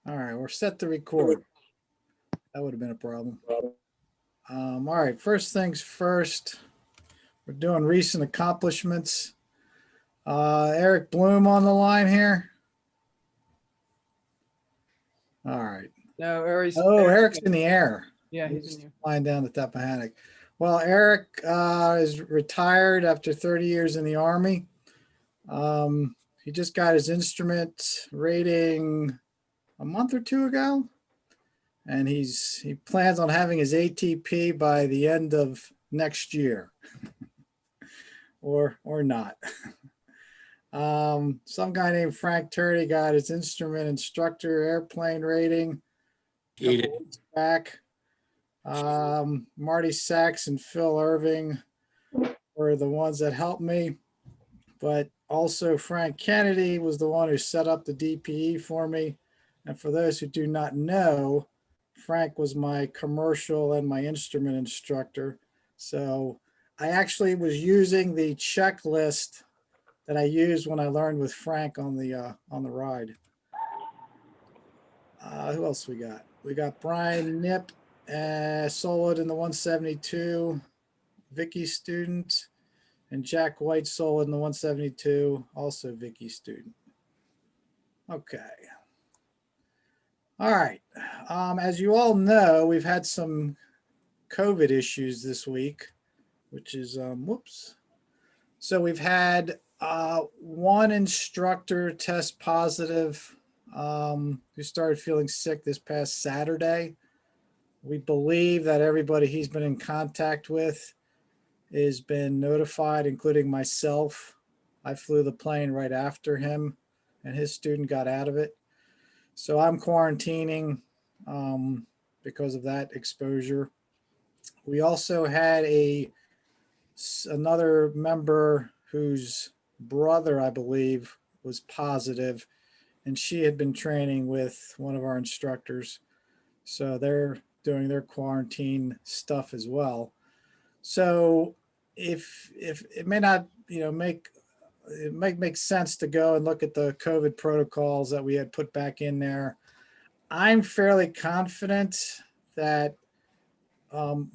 All right, we're set to record. That would have been a problem. All right, first things first, we're doing recent accomplishments. Eric Bloom on the line here. All right. No, or he's Oh, Eric's Eric's in the air. Yeah, he's in He's here. flying down the Tappahannock. Well, Eric is retired after 30 years in the Army. He just got his instrument rating a month or two ago, and he plans on having his ATP by the end of next year, or not. Some guy named Frank Turdy got his instrument instructor airplane rating a Eat couple it. weeks back. Marty Sachs and Phil Irving were the ones that helped me, but also Frank Kennedy was the one who set up the DPE for me. And for those who do not know, Frank was my commercial and my instrument instructor. So I actually was using the checklist that I used when I learned with Frank on the ride. Who else we got? We got Brian Nip, soloed in the 172, Vicky student, and Jack White soloed in the 172, also Vicky student. Okay. All right. As you all know, we've had some COVID issues this week, which is, whoops. So we've had one instructor test positive who started feeling sick this past Saturday. We believe that everybody he's been in contact with has been notified, including myself. I flew the plane right after him, and his student got out of it. So I'm quarantining because of that exposure. We also had another member whose brother, I believe, was positive, and she had been training with one of our instructors. So they're doing their quarantine stuff as well. So if it may not, it might make sense to go and look at the COVID protocols that we had put back in there. I'm fairly confident that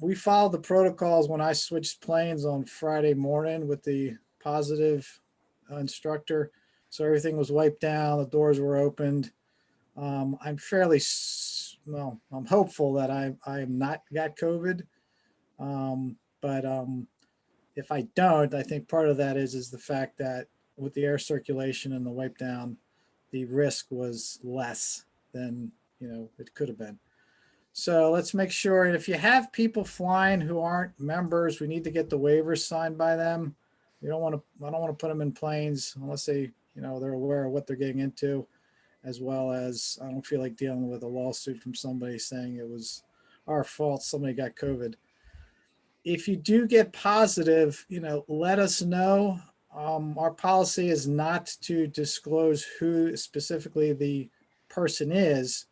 we followed the protocols when I switched planes on Friday morning with the positive instructor. So everything was wiped down, the doors were opened. I'm fairly, I'm hopeful that I am not got COVID. But if I don't, I think part of that is the fact that with the air circulation and the wipe down, the risk was less than it could have been. So let's make sure. And if you have people flying who aren't members, we need to get the waivers signed by them. We don't want to. I don't want to put them in planes unless they're aware of what they're getting into, as well as I don't feel like dealing with a lawsuit from somebody saying it was our fault somebody got COVID. If you do get positive, let us know. Our policy is not to disclose who specifically the person is,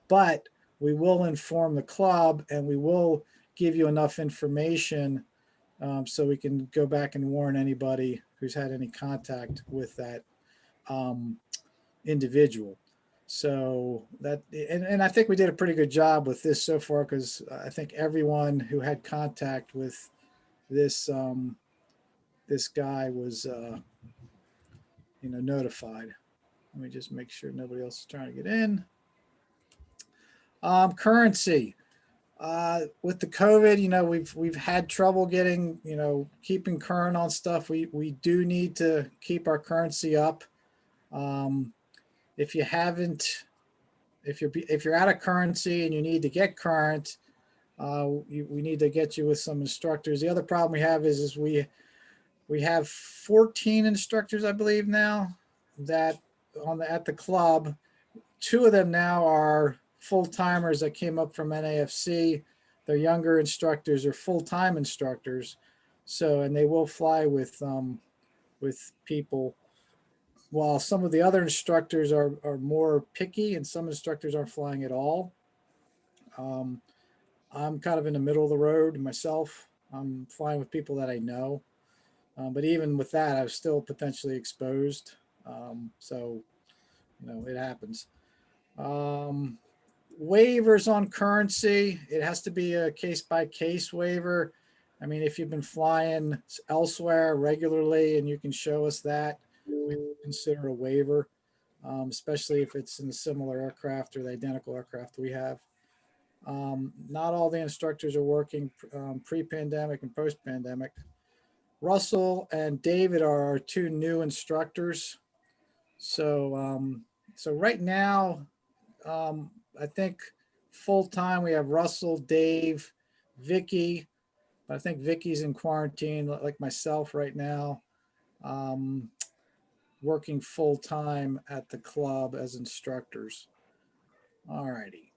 but we will inform the club and we will give you enough information so we can go back and warn anybody who's had any contact with that individual. So and I think we did a pretty good job with this so far, because I think everyone who had contact with this this guy was notified. Let me just make sure nobody else is trying to get in. Currency. With the COVID, we've had trouble getting, keeping current on stuff. We do need to keep our currency up. If you haven't, if you're out of currency and you need to get current, we need to get you with some instructors. The other problem we have is we have 14 instructors, I believe now, that at the club. 2 of them now are full-timers that came up from NAFC. Their younger instructors are full-time instructors. So, and they will fly with people, while some of the other instructors are more picky, and some instructors aren't flying at all. I'm kind of in the middle of the road myself. I'm flying with people that I know. But even with that, I was still potentially exposed. So, it happens. Waivers on currency, it has to be a case-by-case waiver. I mean, if you've been flying elsewhere regularly and you can show us that, we consider a waiver, especially if it's in the similar aircraft or the identical aircraft we have. Not all the instructors are working pre-pandemic and post-pandemic. Russell and David are our two new instructors. So right now, I think full time we have Russell, Dave, Vicky. But I think Vicky's in quarantine, like myself right now, working full time at the club as instructors. All righty.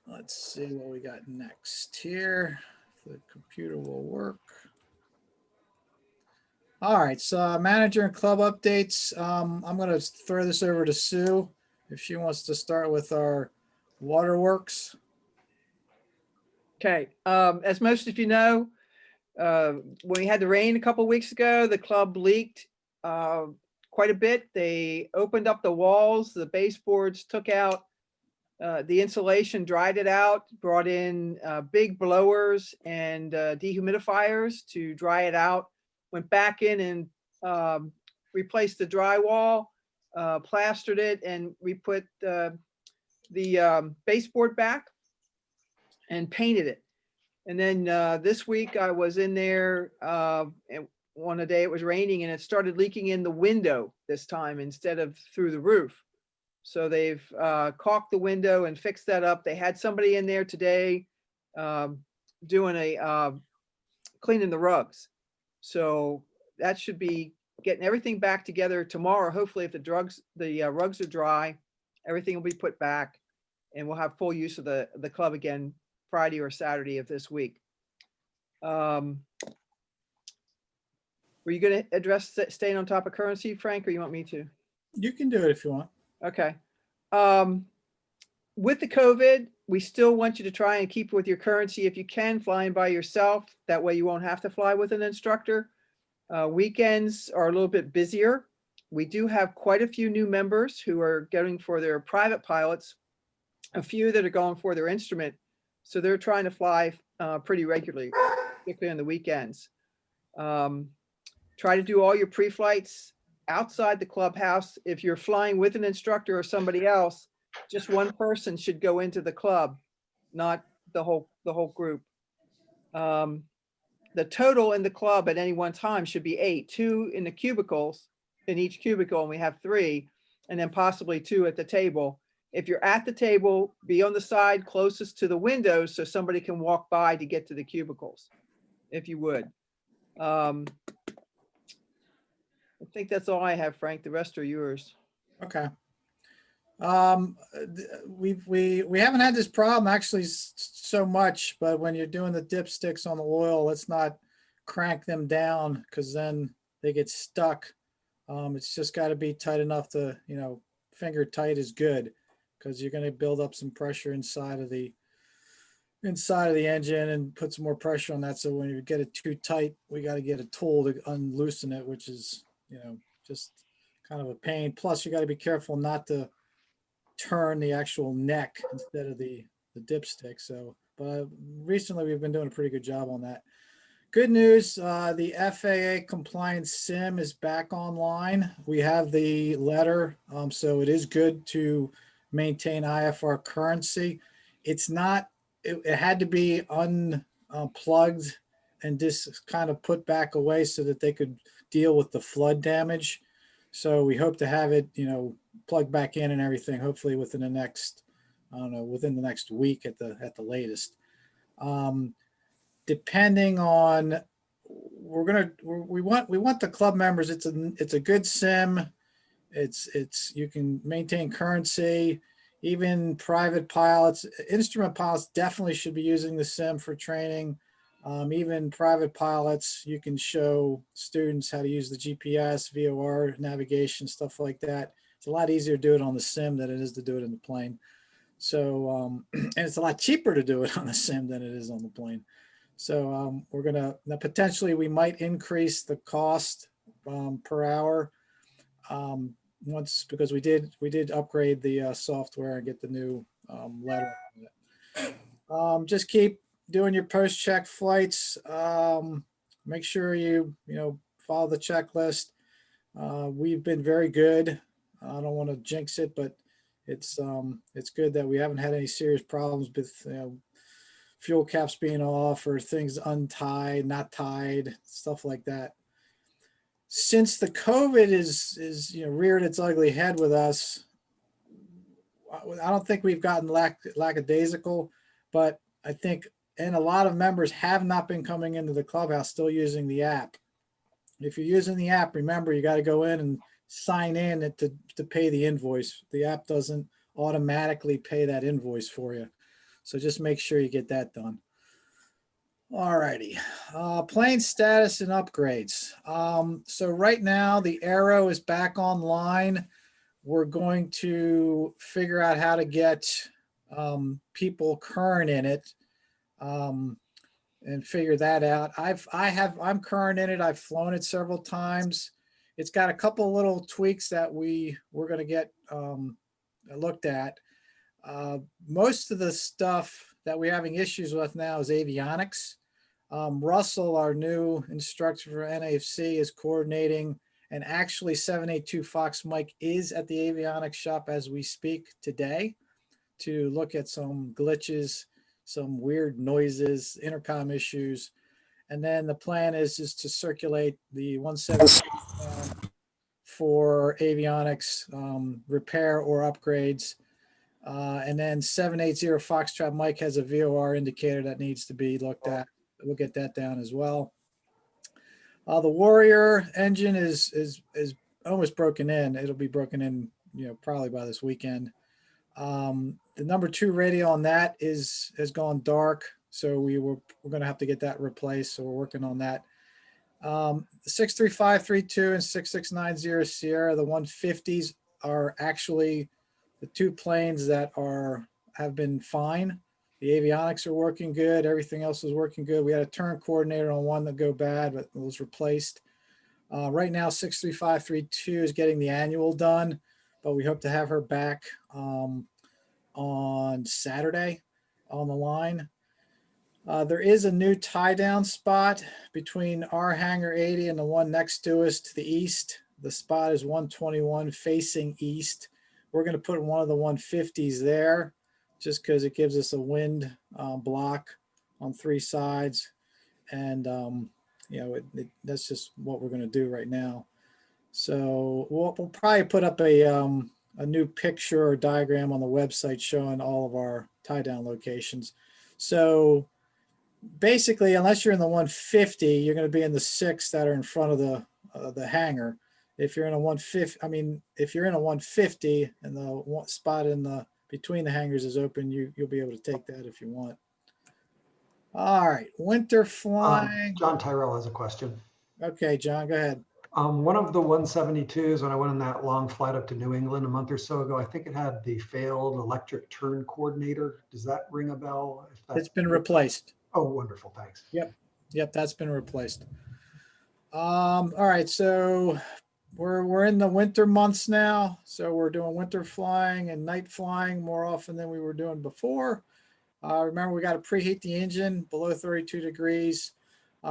Let's see what we got next here. If the computer will work. All right, so manager and club updates. I'm going to throw this over to Sue if she wants to start with our waterworks. Okay, as most of you know, when we had the rain a couple of weeks ago, the club leaked quite a bit. They opened up the walls, the baseboards, took out the insulation, dried it out, brought in big blowers and dehumidifiers to dry it out, went back in and replaced the drywall, plastered it, and we put the baseboard back and painted it. And then this week I was in there and one day it was raining and it started leaking in the window this time instead of through the roof. So they've caulked the window and fixed that up. They had somebody in there today doing a cleaning the rugs. So that should be getting everything back together tomorrow. Hopefully if the rugs are dry, everything will be put back and we'll have full use of the club again Friday or Saturday of this week. Were you going to address staying on top of currency, Frank, or you want me to? You can do it if you want. Okay. With the COVID, we still want you to try and keep with your currency if you can, flying by yourself. That way you won't have to fly with an instructor. Weekends are a little bit busier. We do have quite a few new members who are going for their private pilots, a few that are going for their instrument. So they're trying to fly pretty regularly, particularly on the weekends. Try to do all your pre-flights outside the clubhouse. If you're flying with an instructor or somebody else, just one person should go into the club, not the whole group. The total in the club at any one time should be 8, 2 in the cubicles, in each cubicle, and we have 3, and then possibly 2 at the table. If you're at the table, be on the side closest to the windows so somebody can walk by to get to the cubicles, if you would. I think that's all I have, Frank. The rest are yours. Okay. We haven't had this problem actually so much, but when you're doing the dipsticks on the oil, let's not crank them down because then they get stuck. It's just got to be tight enough to, finger tight is good because you're going to build up some pressure inside of the engine and put some more pressure on that. So when you get it too tight, we got to get a tool to unloosen it, which is, just kind of a pain. Plus you got to be careful not to turn the actual neck instead of the dipstick. So, but recently we've been doing a pretty good job on that. Good news, the FAA Compliance Sim is back online. We have the letter, so it is good to maintain IFR currency. It's not, it had to be unplugged and just kind of put back away so that they could deal with the flood damage. So we hope to have it, plugged back in and everything, hopefully within the next, within the next week at the latest. Depending on, we want the club members. It's a good sim. You can maintain currency. Even private pilots, instrument pilots definitely should be using the sim for training. Even private pilots, you can show students how to use the GPS, VOR, navigation, stuff like that. It's a lot easier to do it on the sim than it is to do it in the plane. So, and it's a lot cheaper to do it on the sim than it is on the plane. So we're gonna, potentially we might increase the cost per hour. once, because we did upgrade the software and get the new letter. Just keep doing your post-check flights. Make sure you follow the checklist. We've been very good. I don't want to jinx it, but it's good that we haven't had any serious problems with fuel caps being off or things untied, not tied, stuff like that. Since the COVID is reared its ugly head with us, I don't think we've gotten lackadaisical, but I think, and a lot of members have not been coming into the clubhouse still using the app. If you're using the app, remember you got to go in and sign in to pay the invoice. The app doesn't automatically pay that invoice for you. So just make sure you get that done. All righty. Plane status and upgrades. So right now the Aero is back online. We're going to figure out how to get people current in it and figure that out. I'm current in it. I've flown it several times. It's got a couple little tweaks that we're going to get looked at. Most of the stuff that we're having issues with now is avionics. Russell, our new instructor for NAFC, is coordinating, and actually 782 Fox Mike is at the avionics shop as we speak today to look at some glitches, some weird noises, intercom issues. And then the plan is just to circulate the 172 for avionics repair or upgrades. And then 780 Foxtrot Mike has a VOR indicator that needs to be looked at. We'll get that down as well. The Warrior engine is almost broken in. It'll be broken in, probably by this weekend. The number 2 radio on that has gone dark, so we're going to have to get that replaced. So we're working on that. The 63532 and 6690 Sierra, the 150s are actually the 2 planes that have been fine. The avionics are working good. Everything else is working good. We had a turn coordinator on one that go bad, but it was replaced. Right now, 63532 is getting the annual done, but we hope to have her back on Saturday on the line. There is a new tie down spot between our hangar 80 and the one next to us to the east. The spot is 121 facing east. We're going to put one of the 150s there just because it gives us a wind block on 3 sides. And, that's just what we're going to do right now. So we'll probably put up a new picture or diagram on the website showing all of our tie down locations. So basically, unless you're in the 150, you're going to be in the 6 that are in front of the hangar. If you're in a 150, if you're in a 150 and the one spot in between the hangars is open, you'll be able to take that if you want. All right, winter flying. John Tyrell has a question. Okay, John, go ahead. One of the 172s, when I went on that long flight up to New England a month or so ago, I think it had the failed electric turn coordinator. Does that ring a bell? It's been replaced. Oh, wonderful. Thanks. Yep, that's been replaced. All right, so we're in the winter months now. So we're doing winter flying and night flying more often than we were doing before. Remember, we got to preheat the engine below 32 degrees.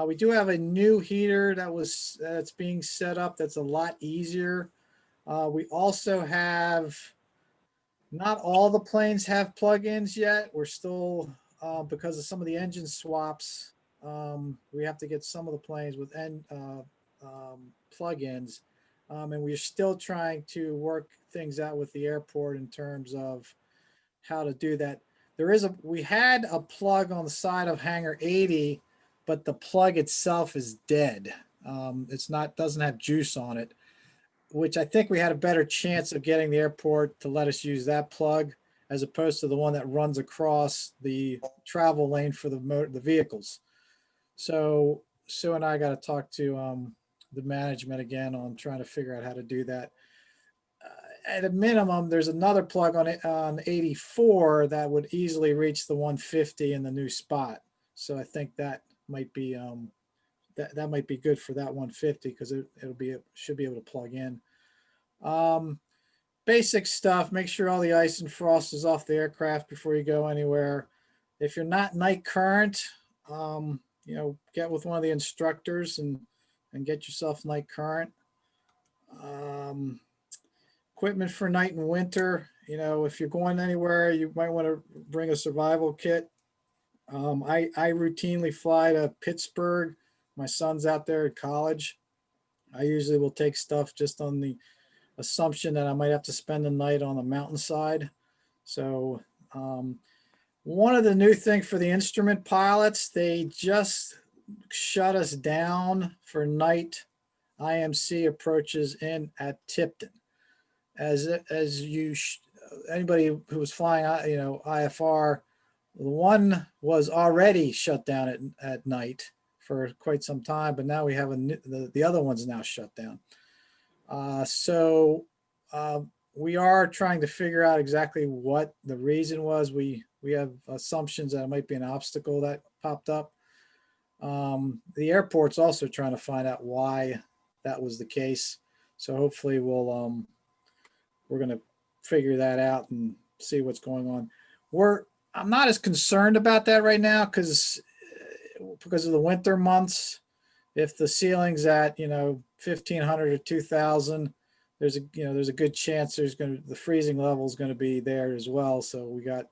We do have a new heater that's being set up that's a lot easier. We also have, not all the planes have plugins yet. We're still, because of some of the engine swaps, we have to get some of the planes with plugins. And we're still trying to work things out with the airport in terms of how to do that. We had a plug on the side of hangar 80, but the plug itself is dead. Doesn't have juice on it, which I think we had a better chance of getting the airport to let us use that plug as opposed to the one that runs across the travel lane for the vehicles. So Sue and I got to talk to the management again on trying to figure out how to do that. At a minimum, there's another plug on 84 that would easily reach the 150 in the new spot. So I think that might be that might be good for that 150 because should be able to plug in. Basic stuff. Make sure all the ice and frost is off the aircraft before you go anywhere. If you're not night current, get with one of the instructors and get yourself night current. Equipment for night and winter. If you're going anywhere, you might want to bring a survival kit. I routinely fly to Pittsburgh. My son's out there at college. I usually will take stuff just on the assumption that I might have to spend the night on the mountainside. So one of the new things for the instrument pilots, they just shut us down for night IMC approaches in at Tipton. Anybody who was flying, IFR, the one was already shut down at night for quite some time, but now we have the other one's now shut down. So we are trying to figure out exactly what the reason was. We have assumptions that it might be an obstacle that popped up. The airport's also trying to find out why that was the case. So hopefully we're going to figure that out and see what's going on. I'm not as concerned about that right now because of the winter months. If the ceiling's at 1,500 or 2,000, there's a good chance the freezing level is going to be there as well. So we got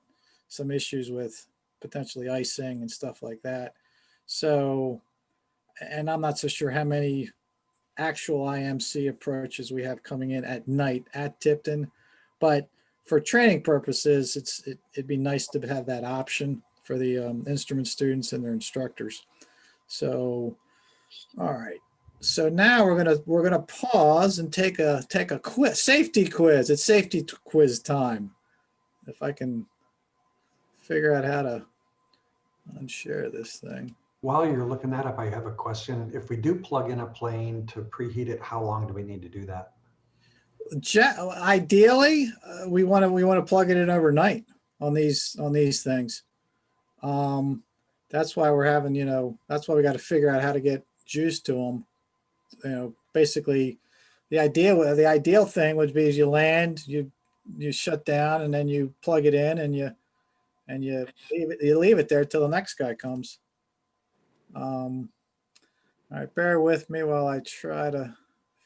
some issues with potentially icing and stuff like that. So, and I'm not so sure how many actual IMC approaches we have coming in at night at Tipton, but for training purposes, it'd be nice to have that option for the instrument students and their instructors. So, all right. So now we're gonna pause and take a quiz, safety quiz. It's safety quiz time. If I can figure out how to unshare this thing. While you're looking that up, I have a question. If we do plug in a plane to preheat it, how long do we need to do that? Ideally, we want to plug it in overnight on these things. That's why we're having, that's why we got to figure out how to get juice to them. Basically, the ideal thing would be is you land, you shut down, and then you plug it in, and you leave it there till the next guy comes. All right, bear with me while I try to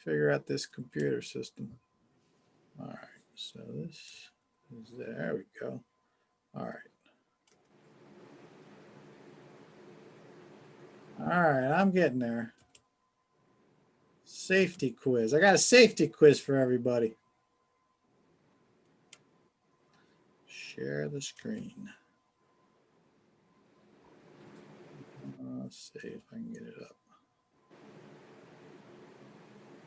figure out this computer system. All right, so this is there we go. All right. All right, I'm getting there. Safety quiz. I got a safety quiz for everybody. Share the screen. Let's see if I can get it up.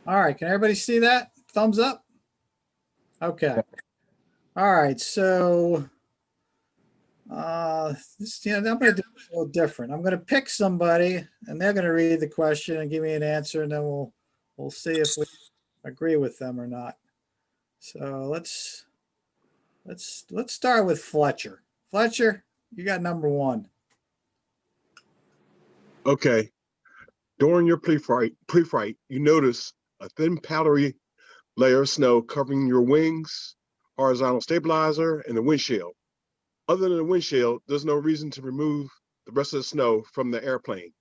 All right, can everybody see that? Thumbs up? Okay. All right, so I'm going to do this a little different. I'm going to pick somebody, and they're going to read the question and give me an answer, and then we'll see if we agree with them or not. So let's start with Fletcher. Fletcher, you got number one. Okay. During your pre-flight, you notice a thin powdery layer of snow covering your wings, horizontal stabilizer, and the windshield. Other than the windshield, there's no reason to remove the rest of the snow from the airplane.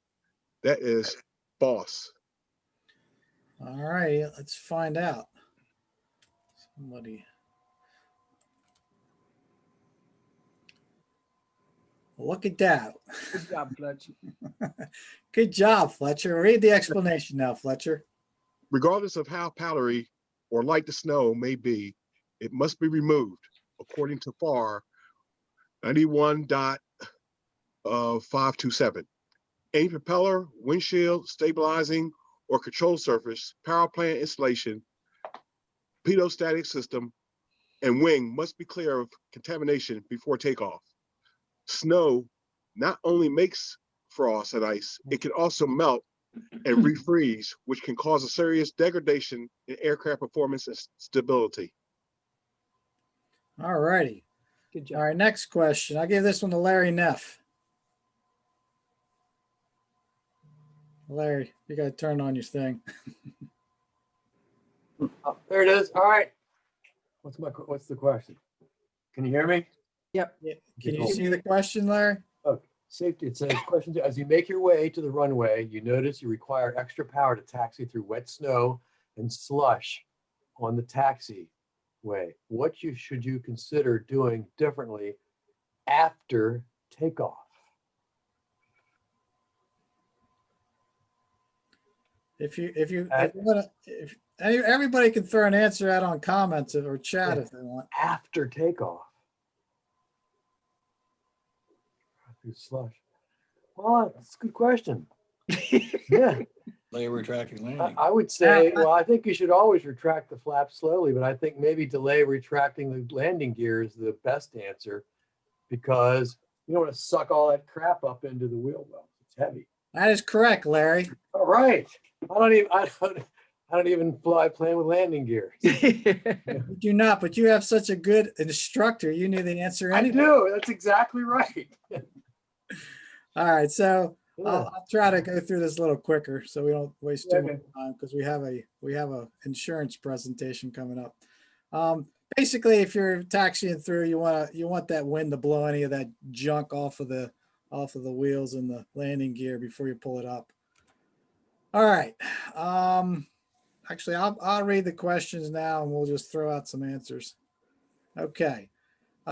That is false. All right, let's find out. Somebody. Look at that. Good job, Fletcher. Good job, Fletcher. Read the explanation now, Fletcher. Regardless of how powdery or light the snow may be, it must be removed, according to FAR 91.527. Any propeller, windshield, stabilizing, or control surface, power plant installation, pedostatic system, and wing must be clear of contamination before takeoff. Snow not only makes frost and ice, it can also melt and refreeze, which can cause a serious degradation in aircraft performance and stability. All righty. Good job. All right, next question. I'll give this one to Larry Neff. Larry, you got to turn on your thing. Oh, there it is. All right. What's the question? Can you hear me? Yeah. Can you Cool. see the question, Larry? Okay. Safety. It says, question two, as you make your way to the runway, you notice you require extra power to taxi through wet snow and slush on the taxiway. What should you consider doing differently after takeoff? If everybody can throw an answer out on comments or chat if they want. After takeoff. Through slush. Well, that's a good question. Yeah. Layer retracting landing. I would say, well, I think you should always retract the flap slowly, but I think maybe delay retracting the landing gear is the best answer because you don't want to suck all that crap up into the wheel well. It's heavy. That is correct, Larry. All right. I don't even fly plane with landing gear. You do not, but you have such a good instructor. You knew the answer I anyway. do. That's exactly right. All right, so Yeah. I'll try to go through this a little quicker so we don't waste too Okay. much time because we have a insurance presentation coming up. Basically, if you're taxiing through, you want that wind to blow any of that junk off of the wheels and the landing gear before you pull it up. All right. Actually, I'll read the questions now and we'll just throw out some answers. Okay.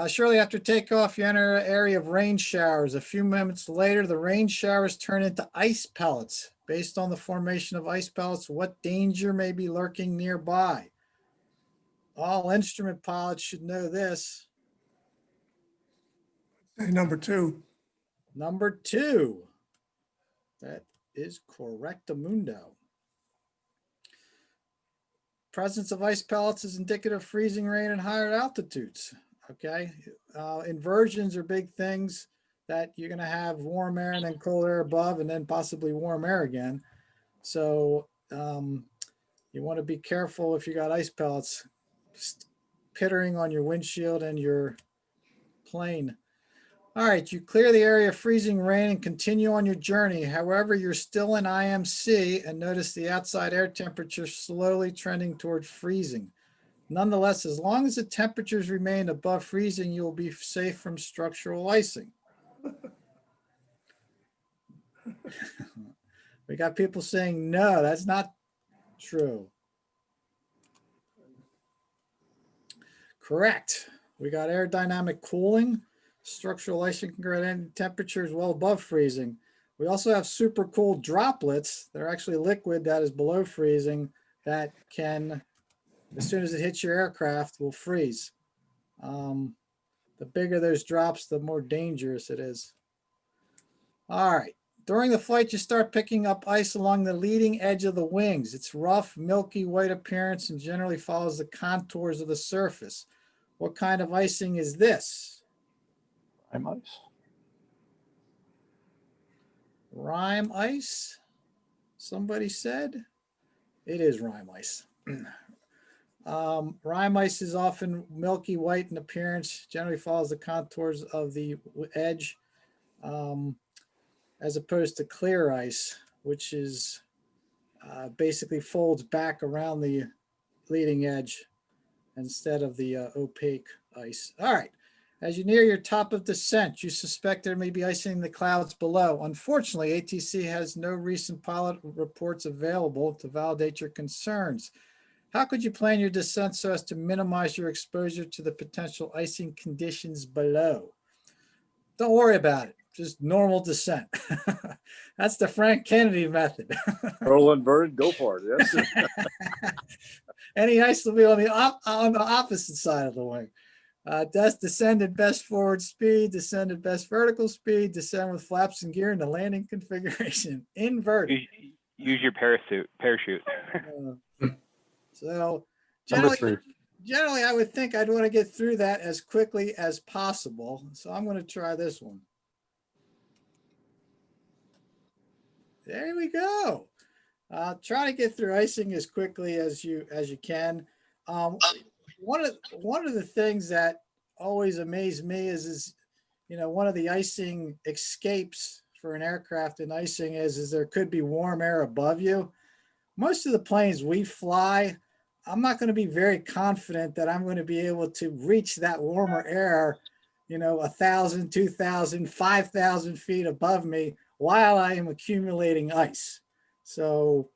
Shortly after takeoff, you enter an area of rain showers. A few moments later, the rain showers turn into ice pellets. Based on the formation of ice pellets, what danger may be lurking nearby? All instrument pilots should know this. Number two. Number two. That is correctamundo. Presence of ice pellets is indicative of freezing rain at higher altitudes. Okay. Inversions are big things that you're going to have warm air and then cold air above and then possibly warm air again. So you want to be careful if you got ice pellets pittering on your windshield and your plane. All right, you clear the area of freezing rain and continue on your journey. However, you're still in IMC and notice the outside air temperature slowly trending toward freezing. Nonetheless, as long as the temperatures remain above freezing, you will be safe from structural icing. We got people saying, no, that's not true. Correct. We got aerodynamic cooling. Structural icing can grow at any temperatures well above freezing. We also have supercooled droplets that are actually liquid that is below freezing that can, as soon as it hits your aircraft, will freeze. The bigger those drops, the more dangerous it is. All right. During the flight, you start picking up ice along the leading edge of the wings. It's rough, milky white appearance and generally follows the contours of the surface. What kind of icing is this? Rime ice. Rime ice? Somebody said? It is rime ice. Rime ice is often milky white in appearance, generally follows the contours of the edge, as opposed to clear ice, which is basically folds back around the leading edge instead of the opaque ice. All right. As you near your top of descent, you suspect there may be icing in the clouds below. Unfortunately, ATC has no recent pilot reports available to validate your concerns. How could you plan your descent so as to minimize your exposure to the potential icing conditions below? Don't worry about it. Just normal descent. That's the Frank Kennedy method. Roll inverted, go for it. Yes. Any ice will be on the opposite side of the wing. Descend at best forward speed, descend at best vertical speed, descend with flaps and gear in the landing configuration. Inverted. Use your parachute. So Number three. generally, I would think I'd want to get through that as quickly as possible. So I'm going to try this one. There we go. Try to get through icing as quickly as you can. One of the things that always amazed me is one of the icing escapes for an aircraft in icing is there could be warm air above you. Most of the planes we fly, I'm not going to be very confident that I'm going to be able to reach that warmer air, 1,000, 2,000, 5,000 feet above me while I am accumulating ice. So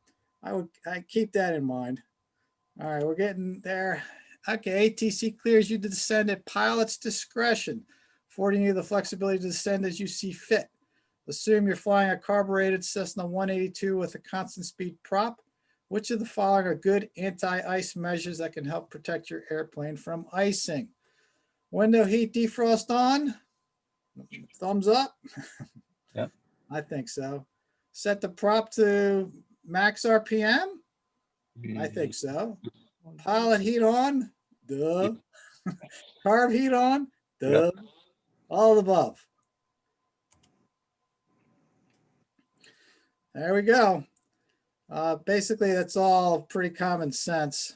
I keep that in mind. All right, we're getting there. Okay, ATC clears you to descend at pilot's discretion, affording you the flexibility to descend as you see fit. Assume you're flying a carbureted Cessna 182 with a constant speed prop. Which of the following are good anti-ice measures that can help protect your airplane from icing? Window heat defrost on? Thumbs up? Yep. I think so. Set the prop to max RPM? I think so. Pilot heat on? Duh. Carb heat on? Duh. Yep. All of the above. There we go. Basically, that's all pretty common sense.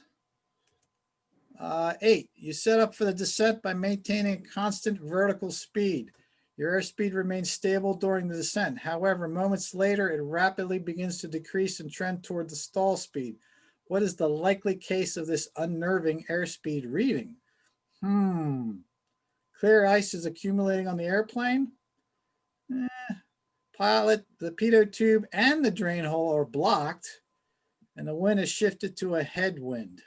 8, you set up for the descent by maintaining constant vertical speed. Your airspeed remains stable during the descent. However, moments later, it rapidly begins to decrease and trend toward the stall speed. What is the likely case of this unnerving airspeed reading? Clear ice is accumulating on the airplane. Pilot, the pitot tube, and the drain hole are blocked, and the wind is shifted to a headwind.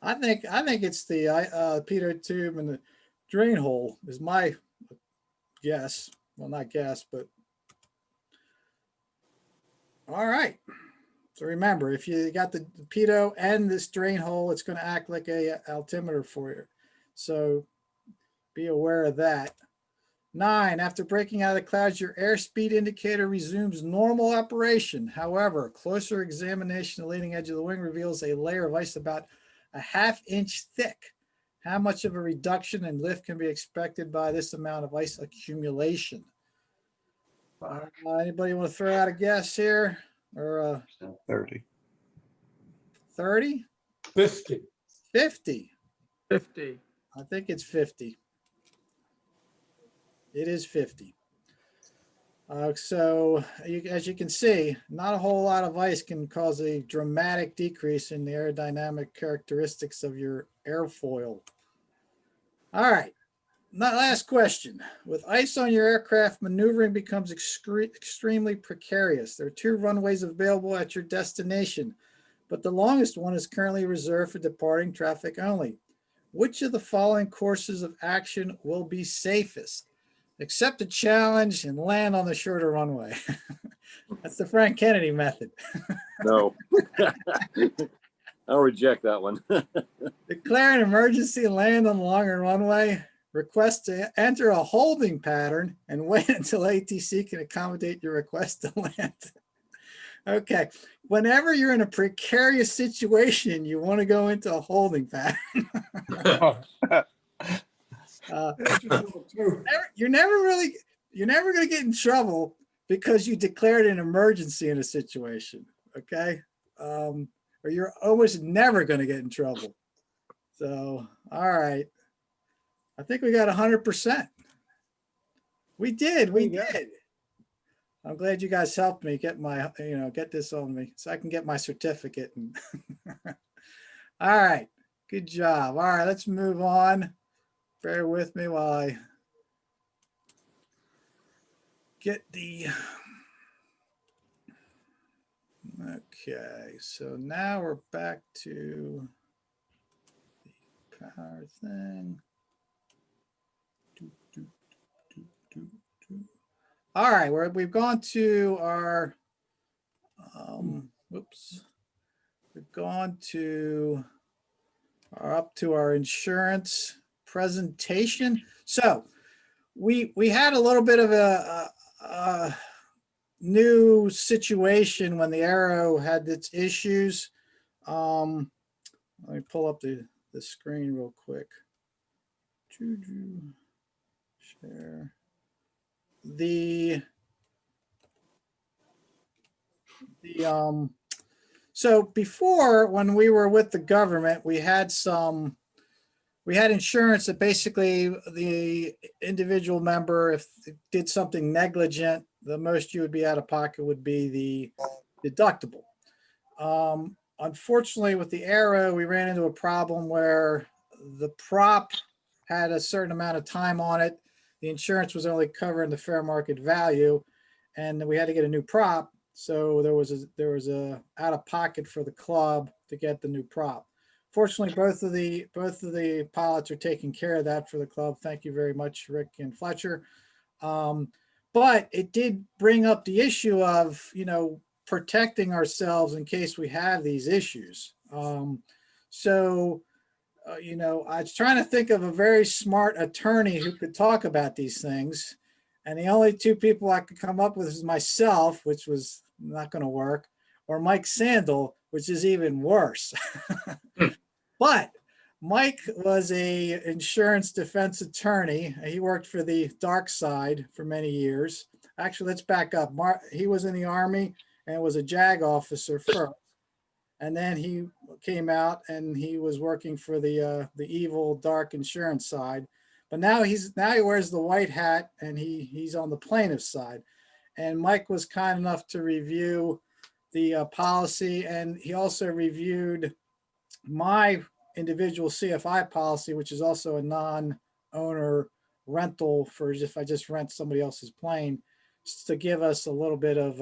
I think it's the pitot tube and the drain hole is my guess. Well, not guess, but all right. So remember, if you got the pitot and this drain hole, it's going to act like a altimeter for you. So be aware of that. 9, after breaking out of the clouds, your airspeed indicator resumes normal operation. However, closer examination of the leading edge of the wing reveals a layer of ice about a ½ inch thick. How much of a reduction in lift can be expected by this amount of ice accumulation? Anybody want to throw out a guess here? Or 30. 30? 50. 50. 50. I think it's 50. It is 50. So as you can see, not a whole lot of ice can cause a dramatic decrease in the aerodynamic characteristics of your airfoil. All right, last question. With ice on your aircraft, maneuvering becomes extremely precarious. There are 2 runways available at your destination, but the longest one is currently reserved for departing traffic only. Which of the following courses of action will be safest? Accept a challenge and land on the shorter runway. That's the Frank Kennedy method. No. I'll reject that one. Declare an emergency and land on the longer runway. Request to enter a holding pattern and wait until ATC can accommodate your request to land. Okay. Whenever you're in a precarious situation, you want to go into a holding pattern. You're never going to get in trouble because you declared an emergency in a situation. Okay. Or you're almost never going to get in trouble. So, all right. I think we got 100%. We did. I'm glad you guys helped me get my, get this on me so I can get my certificate. All right. Good job. All right. Let's move on. Bear with me while I get the, okay, so now we're back to the power thing. All right, we've gone to our, we've gone to up to our insurance presentation. So we had a little bit of a new situation when the Aero had its issues. Let me pull up the screen real quick. Share. So before, when we were with the government, we had insurance that basically the individual member, if it did something negligent, the most you would be out of pocket would be the deductible. Unfortunately, with the Arrow, we ran into a problem where the prop had a certain amount of time on it. The insurance was only covering the fair market value, and we had to get a new prop. So there was a out of pocket for the club to get the new prop. Fortunately, both of the pilots are taking care of that for the club. Thank you very much, Rick and Fletcher. But it did bring up the issue of, protecting ourselves in case we have these issues. So I was trying to think of a very smart attorney who could talk about these things. And the only two people I could come up with is myself, which was not going to work, or Mike Sandel, which is even worse. But Mike was a insurance defense attorney. He worked for the dark side for many years. Actually, let's back up. He was in the Army and was a JAG officer first. And then he came out and he was working for the evil dark insurance side. But now he wears the white hat and he's on the plaintiff side. And Mike was kind enough to review the policy, and he also reviewed my individual CFI policy, which is also a non-owner rental for if I just rent somebody else's plane, to give us a little bit of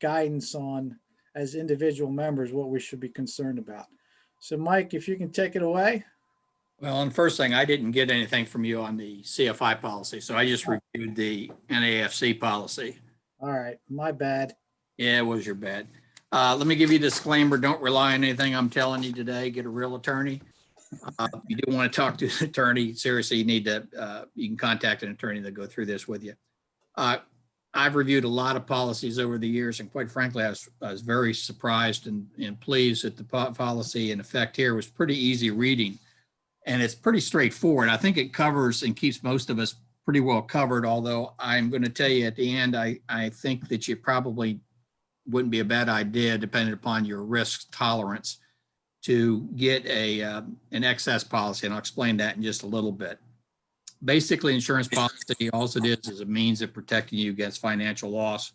guidance on, as individual members, what we should be concerned about. So Mike, if you can take it away. Well, and first thing, I didn't get anything from you on the CFI policy, so I just reviewed the NAFC policy. All right, my bad. Yeah, it was your bad. Let me give you a disclaimer. Don't rely on anything I'm telling you today. Get a real attorney. You do want to talk to an attorney. Seriously, you need to, you can contact an attorney to go through this with you. I've reviewed a lot of policies over the years, and quite frankly, I was very surprised and pleased that the policy in effect here was pretty easy reading, and it's pretty straightforward. I think it covers and keeps most of us pretty well covered, although I'm going to tell you at the end, I think that you probably wouldn't be a bad idea, depending upon your risk tolerance, to get an excess policy, and I'll explain that in just a little bit. Basically, insurance policy, all it is a means of protecting you against financial loss,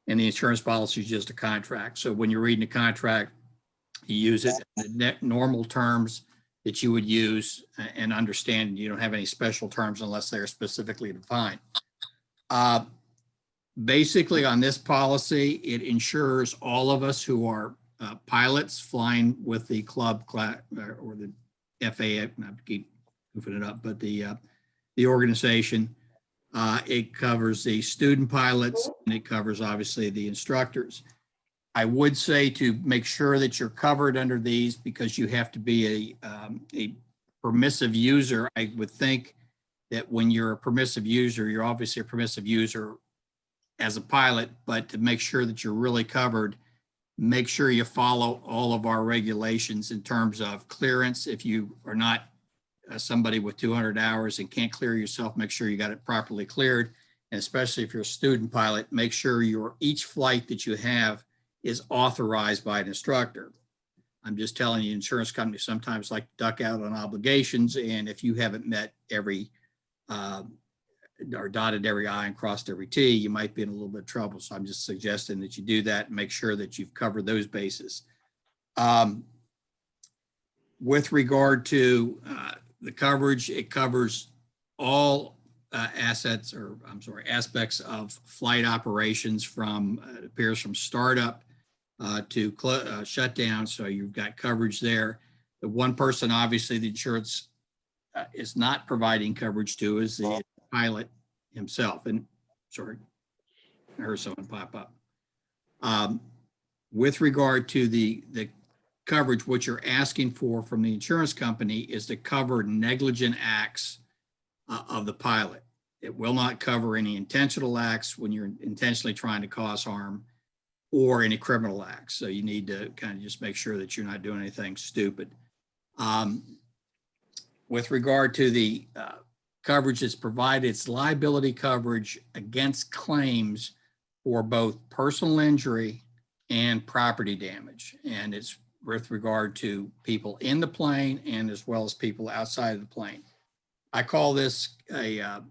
and the insurance policy is just a contract. So when you're reading a contract, you use it in the normal terms that you would use and understand. You don't have any special terms unless they're specifically defined. Basically, on this policy, it insures all of us who are pilots flying with the club or the FAA. I keep goofing it up, but the organization. It covers the student pilots, and it covers obviously the instructors. I would say to make sure that you're covered under these, because you have to be a permissive user. I would think that when you're a permissive user, you're obviously a permissive user as a pilot, but to make sure that you're really covered, make sure you follow all of our regulations in terms of clearance. If you are not somebody with 200 hours and can't clear yourself, make sure you got it properly cleared. And especially if you're a student pilot, make sure each flight that you have is authorized by an instructor. I'm just telling you, insurance companies sometimes like to duck out on obligations. And if you haven't met every, or dotted every I and crossed every T, you might be in a little bit of trouble. So I'm just suggesting that you do that and make sure that you've covered those bases. With regard to the coverage, it covers all aspects of flight operations from, it appears from startup to shutdown. So you've got coverage there. The one person, obviously, the insurance is not providing coverage to is the pilot himself. And sorry, I heard someone pop up. With regard to the coverage, what you're asking for from the insurance company is to cover negligent acts of the pilot. It will not cover any intentional acts when you're intentionally trying to cause harm, or any criminal acts. So you need to kind of just make sure that you're not doing anything stupid. With regard to the coverage that's provided, it's liability coverage against claims for both personal injury and property damage. And it's with regard to people in the plane and as well as people outside of the plane. I call this a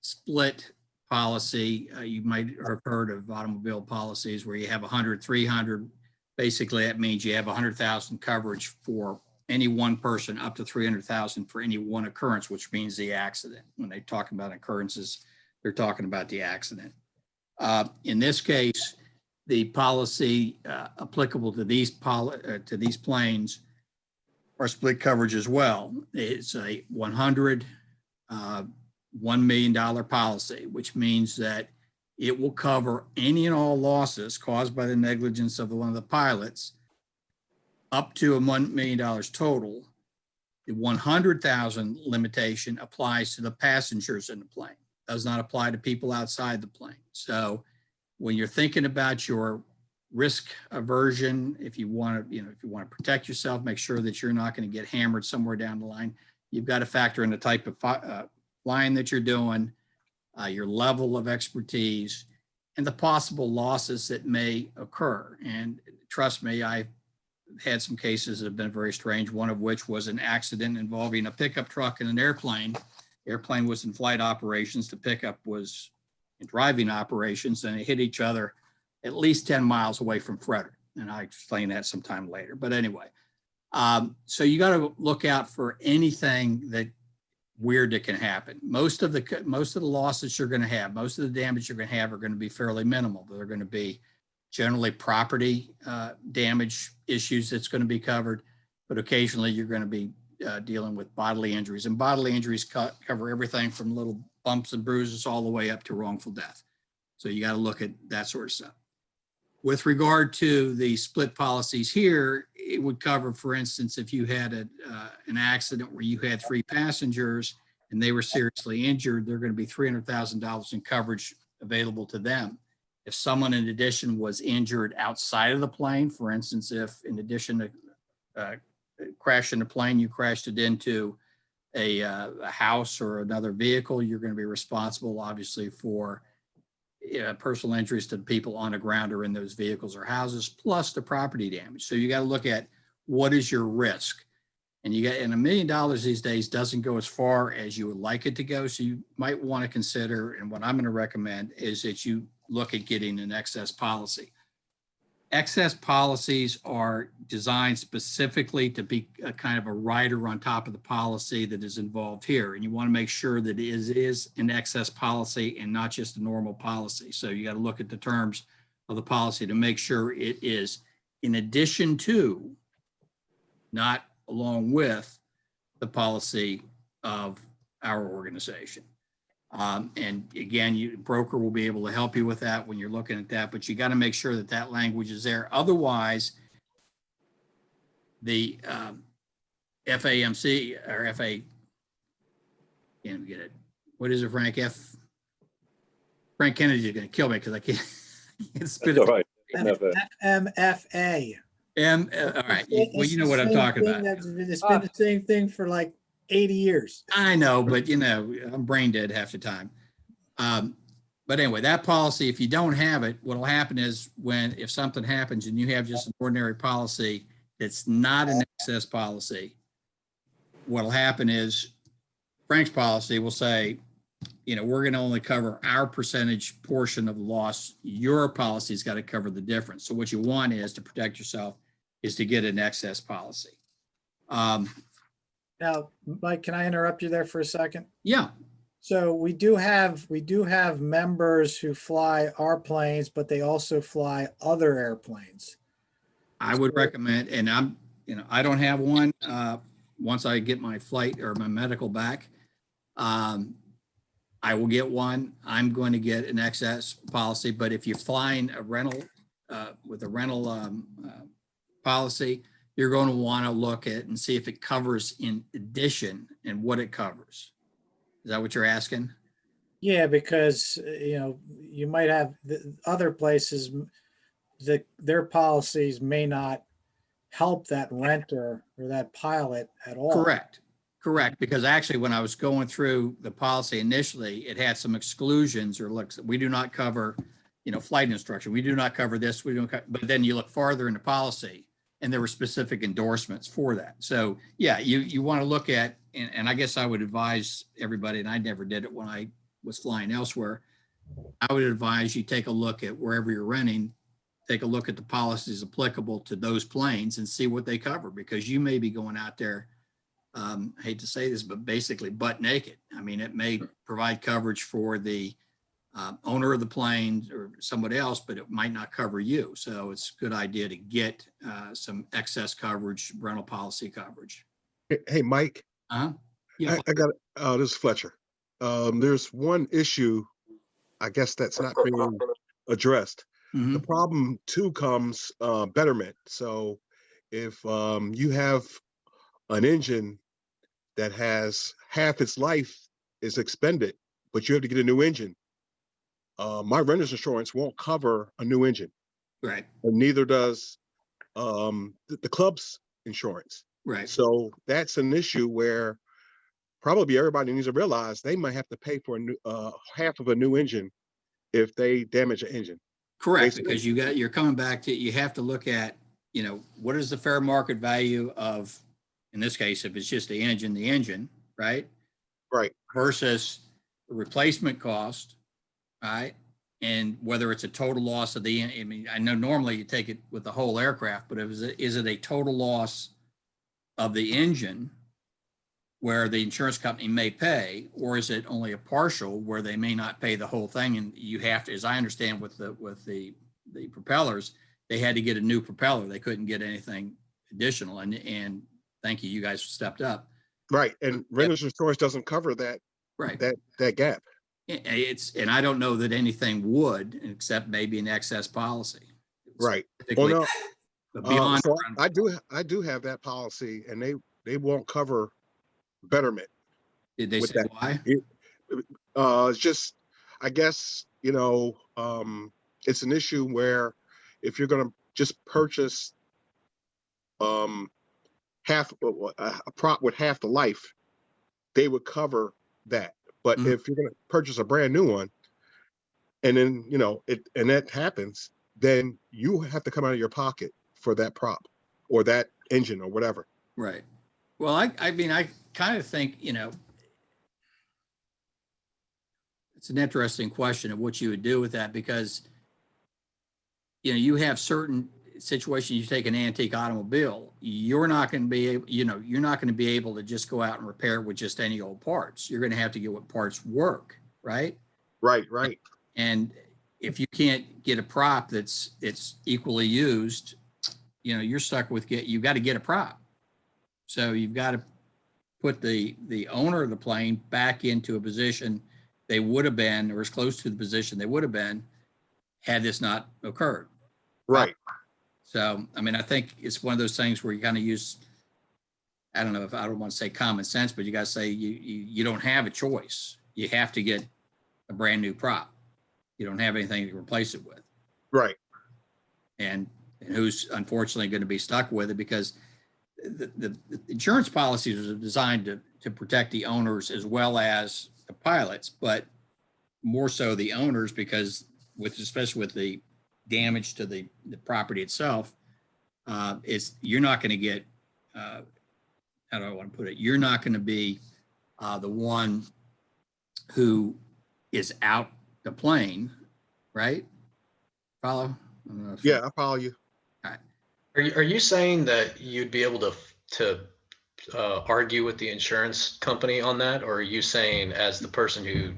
split policy. You might have heard of automobile policies where you have 100, 300. basically that means you have 100,000 coverage for any one person, up to 300,000 for any one occurrence, which means the accident. When they talk about occurrences, they're talking about the accident. In this case, the policy applicable to these planes are split coverage as well. It's a 100, $1 million policy, which means that it will cover any and all losses caused by the negligence of one of the pilots up to $1 million total. The 100,000 limitation applies to the passengers in the plane, does not apply to people outside the plane. So when you're thinking about your risk aversion, if you want to protect yourself, make sure that you're not going to get hammered somewhere down the line, you've got to factor in the type of flying that you're doing, your level of expertise, and the possible losses that may occur. And trust me, I've had some cases that have been very strange, one of which was an accident involving a pickup truck and an airplane. The airplane was in flight operations, the pickup was in driving operations, and they hit each other at least 10 miles away from Frederick. And I explain that sometime later. But anyway, so you got to look out for anything that weird that can happen. Most of the losses you're going to have, most of the damage you're going to have are going to be fairly minimal. They're going to be generally property damage issues that's going to be covered, but occasionally you're going to be dealing with bodily injuries, and bodily injuries cover everything from little bumps and bruises all the way up to wrongful death. So you got to look at that sort of stuff. With regard to the split policies here, it would cover, for instance, if you had an accident where you had 3 passengers and they were seriously injured, they're going to be $300,000 in coverage available to them. If someone in addition was injured outside of the plane, for instance, if in addition to crashing the plane, you crashed it into a house or another vehicle, you're going to be responsible, obviously, for personal injuries to the people on the ground or in those vehicles or houses, plus the property damage. So you got to look at what is your risk. And $1 million these days doesn't go as far as you would like it to go. So you might want to consider, and what I'm going to recommend is that you look at getting an excess policy. Excess policies are designed specifically to be a kind of a rider on top of the policy that is involved here. And you want to make sure that it is an excess policy and not just a normal policy. So you got to look at the terms of the policy to make sure it is in addition to, not along with, the policy of our organization. And again, broker will be able to help you with that when you're looking at that, but you got to make sure that that language is there. Otherwise, the FAMC or FA, can't get it. What is it, Frank? Frank Kennedy's going to kill me because I can't spit it. All right. FMFA. All right. Well, you know what I'm talking about. It's been the same thing for like 80 years. I know, but I'm brain dead half the time. But anyway, that policy, if you don't have it, what will happen is if something happens and you have just an ordinary policy that's not an excess policy, what will happen is Frank's policy will say, we're going to only cover our percentage portion of the loss. Your policy's got to cover the difference. So what you want is to protect yourself is to get an excess policy. Now, Mike, can I interrupt you there for a second? Yeah. So we do have members who fly our planes, but they also fly other airplanes. I would recommend, and I don't have one. Once I get my flight or my medical back, I will get one. I'm going to get an excess policy, but if you're flying a rental with a rental policy, you're going to want to look at and see if it covers in addition and what it covers. Is that what you're asking? Yeah, because, you might have other places that their policies may not help that renter or that pilot at all. Correct. Because actually, when I was going through the policy initially, it had some exclusions or looks. We do not cover, flight instruction. We do not cover this. We don't. But then you look farther in the policy, and there were specific endorsements for that. So yeah, you want to look at, and I guess I would advise everybody, and I never did it when I was flying elsewhere. I would advise you take a look at wherever you're renting take a look at the policies applicable to those planes and see what they cover, because you may be going out there, I hate to say this, but basically butt naked. I mean, it may provide coverage for the owner of the plane or somebody else, but it might not cover you. So it's a good idea to get some excess coverage, rental policy coverage. Hey, Mike, Yeah. I got, this is Fletcher. There's one issue, I guess that's not being addressed. Mhm. The problem too comes, betterment. So if you have an engine that has half its life is expended, but you have to get a new engine, my renter's insurance won't cover a new engine, Right. and neither does the club's insurance. Right. So that's an issue where probably everybody needs to realize they might have to pay for a new, half of a new engine if they damage an engine. Correct, Basically. because you're coming back to, you have to look at, what is the fair market value of, in this case, if it's just the engine, right? Right. Versus the replacement cost, right? And whether it's a total loss of the, I mean, I know normally you take it with the whole aircraft, but is it a total loss of the engine where the insurance company may pay, or is it only a partial where they may not pay the whole thing? And you have to, as I understand with the propellers, they had to get a new propeller. They couldn't get anything additional. And thank you, you guys stepped up. Right. And renter's insurance doesn't cover that, Right. that gap. And I don't know that anything would, except maybe an excess policy. Right. Oh, no. But beyond, So I do have that policy, and they won't cover betterment. did they with say that. why? It's just, I guess, it's an issue where if you're going to just purchase half a prop with half the life, they would cover that. But Mhm. if you're going to purchase a brand new one, and then and that happens, then you have to come out of your pocket for that prop or that engine or whatever. Right. Well, I mean, I kind of think, it's an interesting question of what you would do with that, because, you have certain situations. You take an antique automobile, you're not going to be able, you're not going to be able to just go out and repair it with just any old parts. You're going to have to get what parts work, right? Right. And if you can't get a prop it's equally used, you're stuck with you've got to get a prop. So you've got to put the owner of the plane back into a position they would have been, or as close to the position they would have been had this not occurred. Right. So, I mean, I think it's one of those things where you kind of use, I don't know if I don't want to say common sense, but you got to say you don't have a choice. You have to get a brand new prop. You don't have anything to replace it with. Right. And who's unfortunately going to be stuck with it, because the insurance policies are designed to protect the owners as well as the pilots, but more so the owners, because especially with the damage to the property itself, you're not going to get, how do I want to put it? You're not going to be the one who is out the plane, right? Follow? Yeah, I follow you. All right. Are you saying that you'd be able to argue with the insurance company on that, or are you saying as the person who?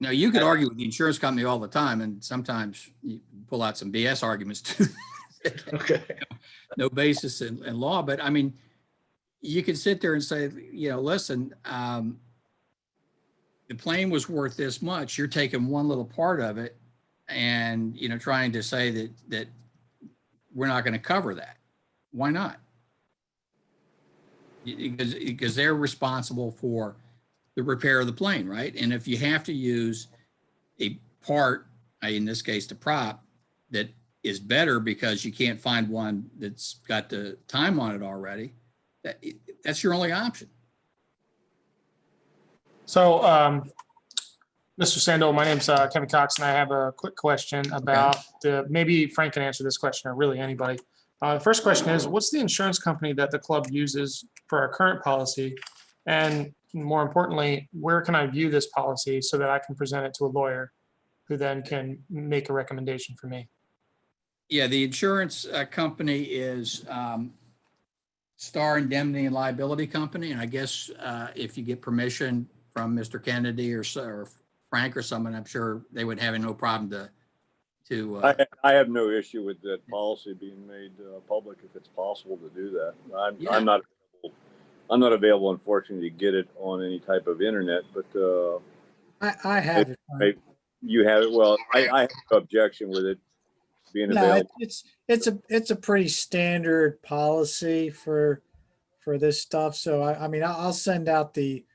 No, you could argue with the insurance company all the time, and sometimes you pull out some BS arguments too. Okay. No basis in law, but I mean, you could sit there and say, listen, the plane was worth this much. You're taking one little part of it, and trying to say that we're not going to cover that. Why not? Because they're responsible for the repair of the plane, right? And if you have to use a part, in this case, the prop, that is better because you can't find one that's got the time on it already, that's your only option. So, Mr. Sandel, my name's Kevin Cox, and I have a quick question about maybe Frank can answer this question, or really anybody. The first question is, what's the insurance company that the club uses for our current policy? And more importantly, where can I view this policy so that I can present it to a lawyer who then can make a recommendation for me? Yeah, the insurance company is Star Indemnity and Liability Company. And I guess if you get permission from Mr. Kennedy or Frank or someone, I'm sure they would have no problem to I have no issue with that policy being made public if it's possible to do that. Yeah. I'm not available, unfortunately, to get it on any type of internet, but I have it. Frank. you have it. Well, I have no objection with it being No, available. it's a pretty standard policy for this stuff. So I mean, I'll send out a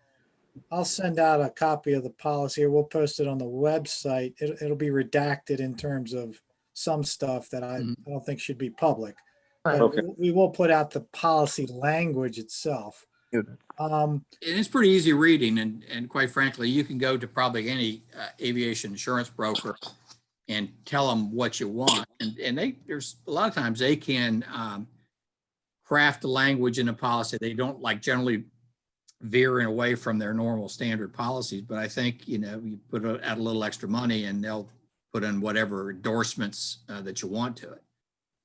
copy of the policy, or we'll post it on the website. It'll be redacted in terms of some stuff that I don't think should be public. But Okay. we will put out the policy language itself. And it's pretty easy reading, and quite frankly, you can go to probably any aviation insurance broker and tell them what you want, and there's a lot of times they can craft the language in a policy. They don't like generally veering away from their normal standard policies, but I think you put out a little extra money and they'll put in whatever endorsements that you want to it.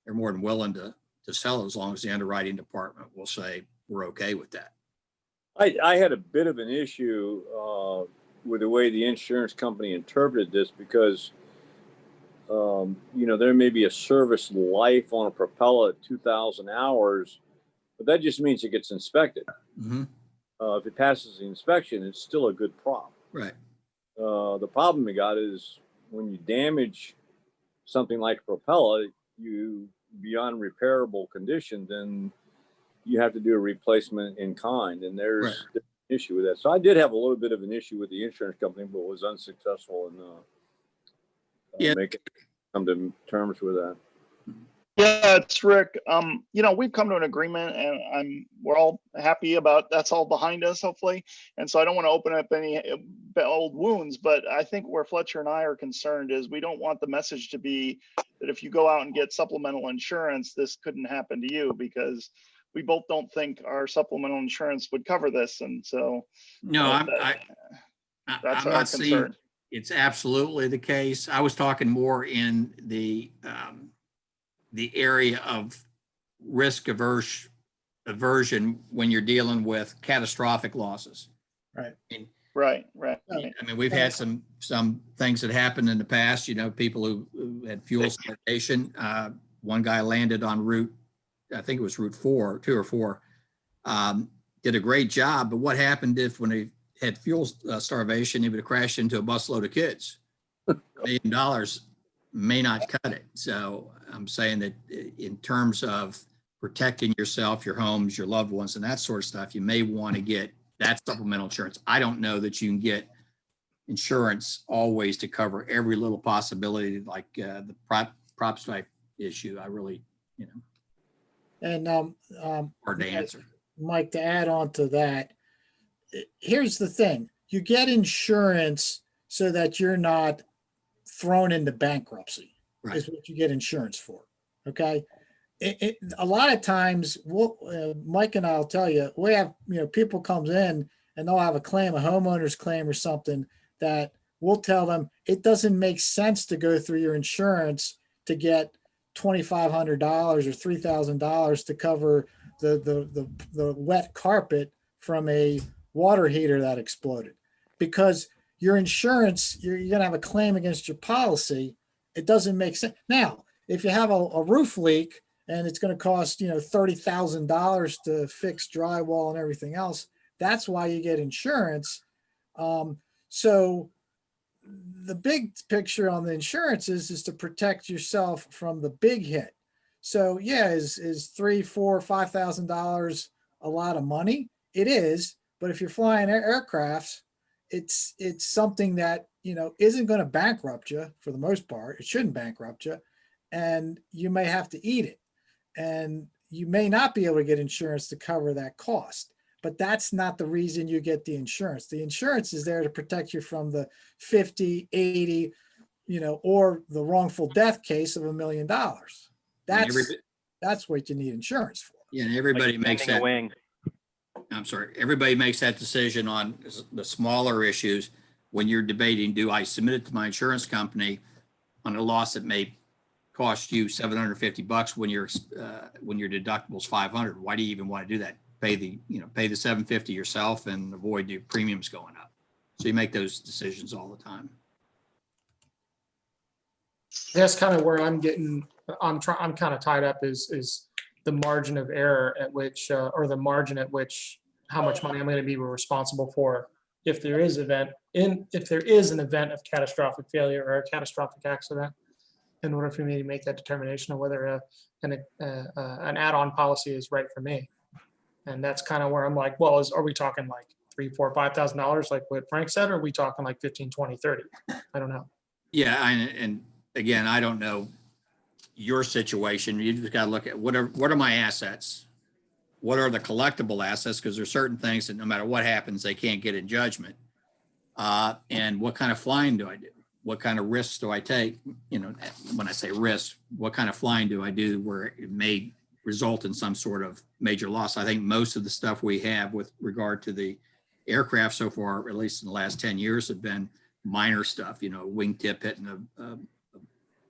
They're more than willing to sell it as long as the underwriting department will say we're okay with that. I had a bit of an issue with the way the insurance company interpreted this because, there may be a service life on a propeller at 2,000 hours, but that just means it gets inspected. Mm-hmm. If it passes the inspection, it's still a good prop. Right. The problem we got is when you damage something like a propeller, beyond repairable condition, then you have to do a replacement in kind, and there's an issue with that. So I did have a little bit of an issue with the insurance company, but was unsuccessful in making come to terms with that. Yeah, it's Rick. We've come to an agreement, and we're all happy about that's all behind us, hopefully. And so I don't want to open up any old wounds, but I think where Fletcher and I are concerned is we don't want the message to be that if you go out and get supplemental insurance, this couldn't happen to you, because we both don't think our supplemental insurance would cover this. And so no, that's I'm our not saying concern. it's absolutely the case. I was talking more in the area of risk aversion when you're dealing with catastrophic losses. Right. Right. I mean, we've had some things that happened in the past, people who had fuel starvation. One guy landed on route, I think it was route 2 or 4, did a great job. But what happened when he had fuel starvation, he would have crashed into a busload of kids. $1 million may not cut it. So I'm saying that in terms of protecting yourself, your homes, your loved ones, and that sort of stuff, you may want to get that supplemental insurance. I don't know that you can get insurance always to cover every little possibility, like the props type issue. I really, And hard to answer. Mike, to add on to that, here's the thing: you get insurance so that you're not thrown into bankruptcy. Right. Is what you get insurance for. Okay. A lot of times, Mike and I'll tell you, we have, people comes in and they'll have a claim, a homeowner's claim or something, that we'll tell them it doesn't make sense to go through your insurance to get $2,500 or $3,000 to cover the wet carpet from a water heater that exploded, because your insurance, you're going to have a claim against your policy. It doesn't make sense. Now, if you have a roof leak and it's going to cost, $30,000 to fix drywall and everything else, that's why you get insurance. So the big picture on the insurance is to protect yourself from the big hit. So yeah, is $3,000, $4,000, $5,000 a lot of money? It is, but if you're flying aircrafts, it's something that, isn't going to bankrupt you for the most part. It shouldn't bankrupt you, and you may have to eat it, and you may not be able to get insurance to cover that cost. But that's not the reason you get the insurance. The insurance is there to protect you from the 50, 80, or the wrongful death case of $1 million. That's what you need insurance for. Yeah, and everybody makes that. Wing. I'm sorry. Everybody makes that decision on the smaller issues when you're debating, do I submit it to my insurance company on a loss that may costs you $750 when your deductible's 500. Why do you even want to do that? Pay the $750 yourself and avoid your premiums going up. So you make those decisions all the time. That's kind of where I'm kind of tied up is the margin of error at which, or the margin at which, how much money I'm going to be responsible for if there is an event of catastrophic failure or a catastrophic accident, in order for me to make that determination of whether an add-on policy is right for me. And that's kind of where I'm like, well, are we talking like $3,000, $4,000, $5,000 like what Frank said, or are we talking like 15, 20, 30? I don't know. Yeah, and again, I don't know your situation. You just got to look at what are my assets? What are the collectible assets? Because there's certain things that no matter what happens, they can't get in judgment. And what kind of flying do I do? What kind of risks do I take? You know, when I say risk, what kind of flying do I do where it may result in some sort of major loss? I think most of the stuff we have with regard to the aircraft so far, at least in the last 10 years, have been minor stuff, you know, wingtip hitting a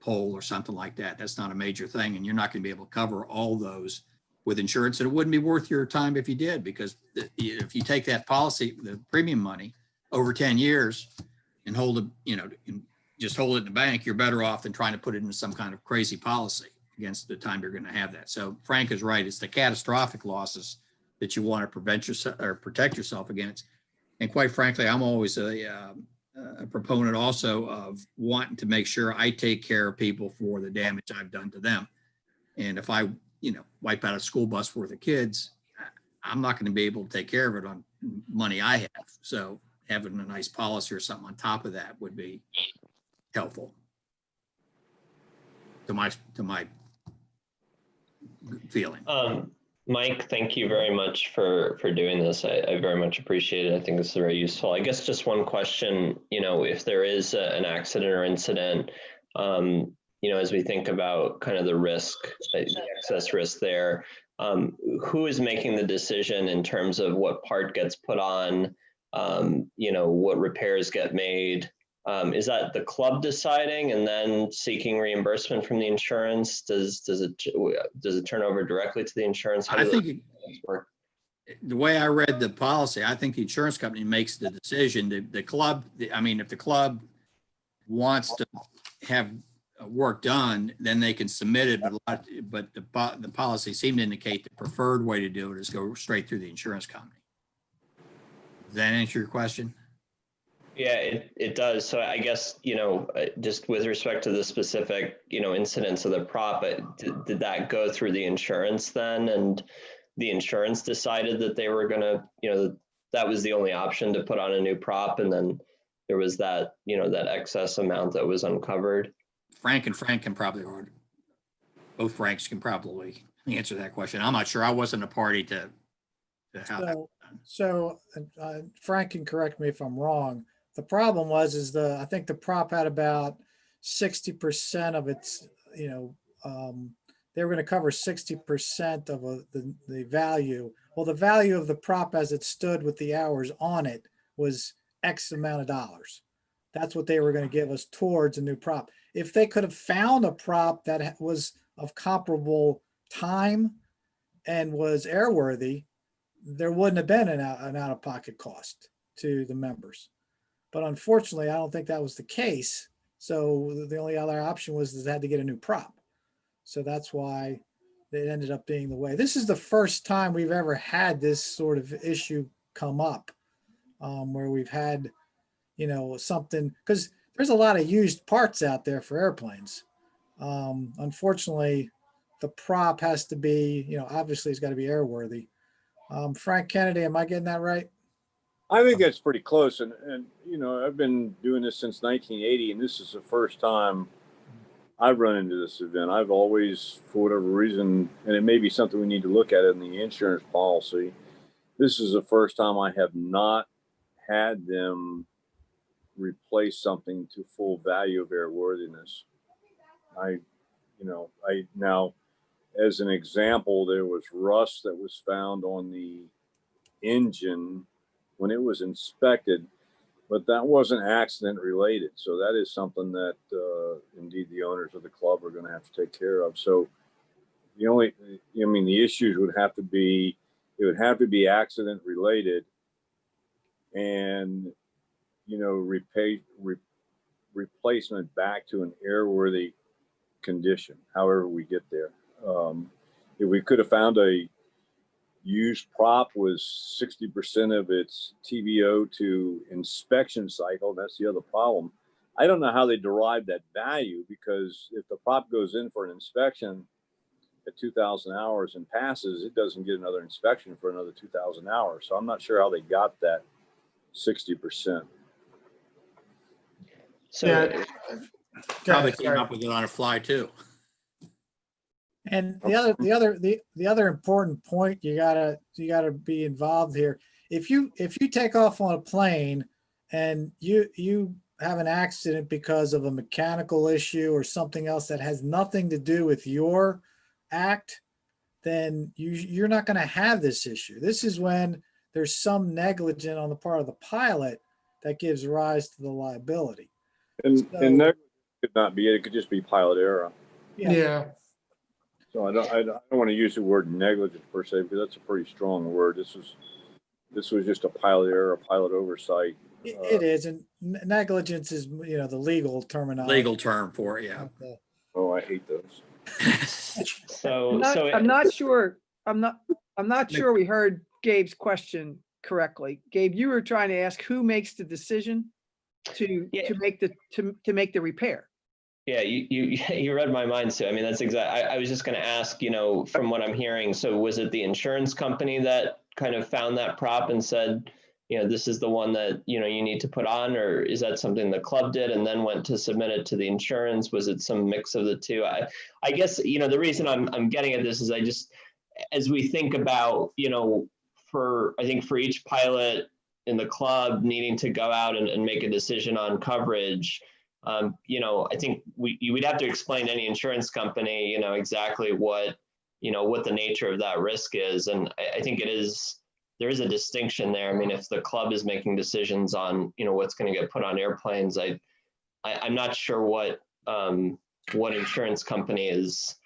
pole or something like that. That's not a major thing. And you're not going to be able to cover all those with insurance. And it wouldn't be worth your time if you did, because if you take that policy, the premium money over 10 years and hold it, you know, and just hold it in the bank, you're better off than trying to put it into some kind of crazy policy against the time you're going to have that. So Frank is right. It's the catastrophic losses that you want to prevent yourself or protect yourself against. And quite frankly, I'm always a proponent also of wanting to make sure I take care of people for the damage I've done to them. And if I, you know, wipe out a school bus worth of kids, I'm not going to be able to take care of it on money I have. So having a nice policy or something on top of that would be helpful to my feeling. Mike, thank you very much for doing this. I very much appreciate it. I think this is very useful. I guess just one question, you know, if there is an accident or incident, you know, as we think about kind of the risk, the excess risk there, who is making the decision in terms of what part gets put on, you know, what repairs get made? Is that the club deciding and then seeking reimbursement from the insurance? Does it turn over directly to the insurance? How I does think work? The way I read the policy, I think the insurance company makes the decision. The club, I mean, if the club wants to have work done, then they can submit it. But the policy seemed to indicate the preferred way to do it is go straight through the insurance company. Does that answer your question? Yeah, it does. So I guess, you know, just with respect to the specific, you know, incidents of the prop, did that go through the insurance then? And the insurance decided that they were going to, you know, that was the only option to put on a new prop. And then there was that, you know, that excess amount that was uncovered. Frank can probably, or both Franks can probably answer that question. I'm not sure. I wasn't a party to how that was done. So Frank can correct me if I'm wrong. The problem was I think the prop had about 60% of its, you know, they were going to cover 60% of the value. Well, the value of the prop as it stood with the hours on it was X amount of dollars. That's what they were going to give us towards a new prop. If they could have found a prop that was of comparable time and was airworthy, there wouldn't have been an out-of-pocket cost to the members. But unfortunately, I don't think that was the case. So the only other option was they had to get a new prop. So that's why it ended up being the way. This is the first time we've ever had this sort of issue come up, where we've had, you know, something, because there's a lot of used parts out there for airplanes. Unfortunately, the prop has to be, you know, obviously it's got to be airworthy. Frank Kennedy, am I getting that right? I think that's pretty close. And you know, I've been doing this since 1980, and this is the first time I've run into this event. I've always, for whatever reason, and it may be something we need to look at in the insurance policy, this is the first time I have not had them replace something to full value of airworthiness. Now, as an example, there was rust that was found on the engine when it was inspected. but that wasn't accident related. So that is something that indeed the owners of the club are going to have to take care of. So the only, I mean, the issues would have to be, it would have to be accident related, and, you know, replacement back to an airworthy condition, however we get there. If we could have found a used prop with 60% of its TVO to inspection cycle, that's the other problem. I don't know how they derive that value, because if the prop goes in for an inspection at 2,000 hours and passes, it doesn't get another inspection for another 2,000 hours. So I'm not sure how they got that 60%. So Yeah. Probably Okay, came sorry. up with it on a fly too. And the other important point you gotta be involved here. If you take off on a plane and you have an accident because of a mechanical issue or something else that has nothing to do with your act, then you're not going to have this issue. This is when there's some negligence on the part of the pilot that gives rise to the liability. And negligence could not be it. It could just be pilot error. Yeah. So I don't want to use the word negligence per se, because that's a pretty strong word. This was just a pilot error, a pilot oversight. It is, and negligence is, you know, the legal terminology. Legal term for it, yeah. Oh, I hate those. I'm not sure. I'm not sure we heard Gabe's question correctly. Gabe, you were trying to ask who makes the decision to make the repair. Yeah, you read my mind, Sue. I mean, that's exactly, I was just going to ask, you know, from what I'm hearing, so was it the insurance company that kind of found that prop and said, you know, this is the one that, you know, you need to put on, or is that something the club did and then went to submit it to the insurance? Was it some mix of the two? I guess, you know, the reason I'm getting at this is I just, as we think about, you know, I think for each pilot in the club needing to go out and make a decision on coverage, you know, I think you would have to explain to any insurance company, you know, exactly what the nature of that risk is. And I think there is a distinction there. I mean, if the club is making decisions on, you know, what's going to get put on airplanes, I'm not sure what insurance company is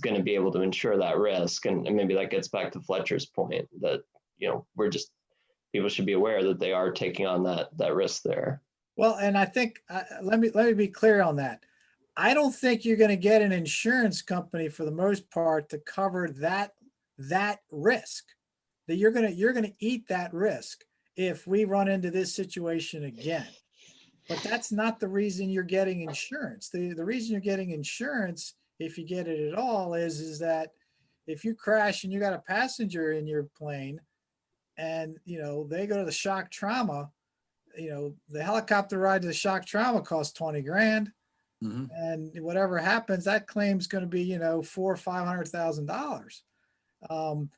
going to be able to insure that risk. And maybe that gets back to Fletcher's point that, you know, people should be aware that they are taking on that risk there. Well, and I think, let me be clear on that. I don't think you're going to get an insurance company for the most part to cover that risk. That you're going to eat that risk if we run into this situation again. But that's not the reason you're getting insurance. The reason you're getting insurance, if you get it at all, is that if you crash and you got a passenger in your plane and, you know, they go to the shock trauma, you know, the helicopter ride to the shock trauma costs 20 grand. Mm-hmm. And whatever happens, that claim's going to be, you know, $400,000 or $500,000.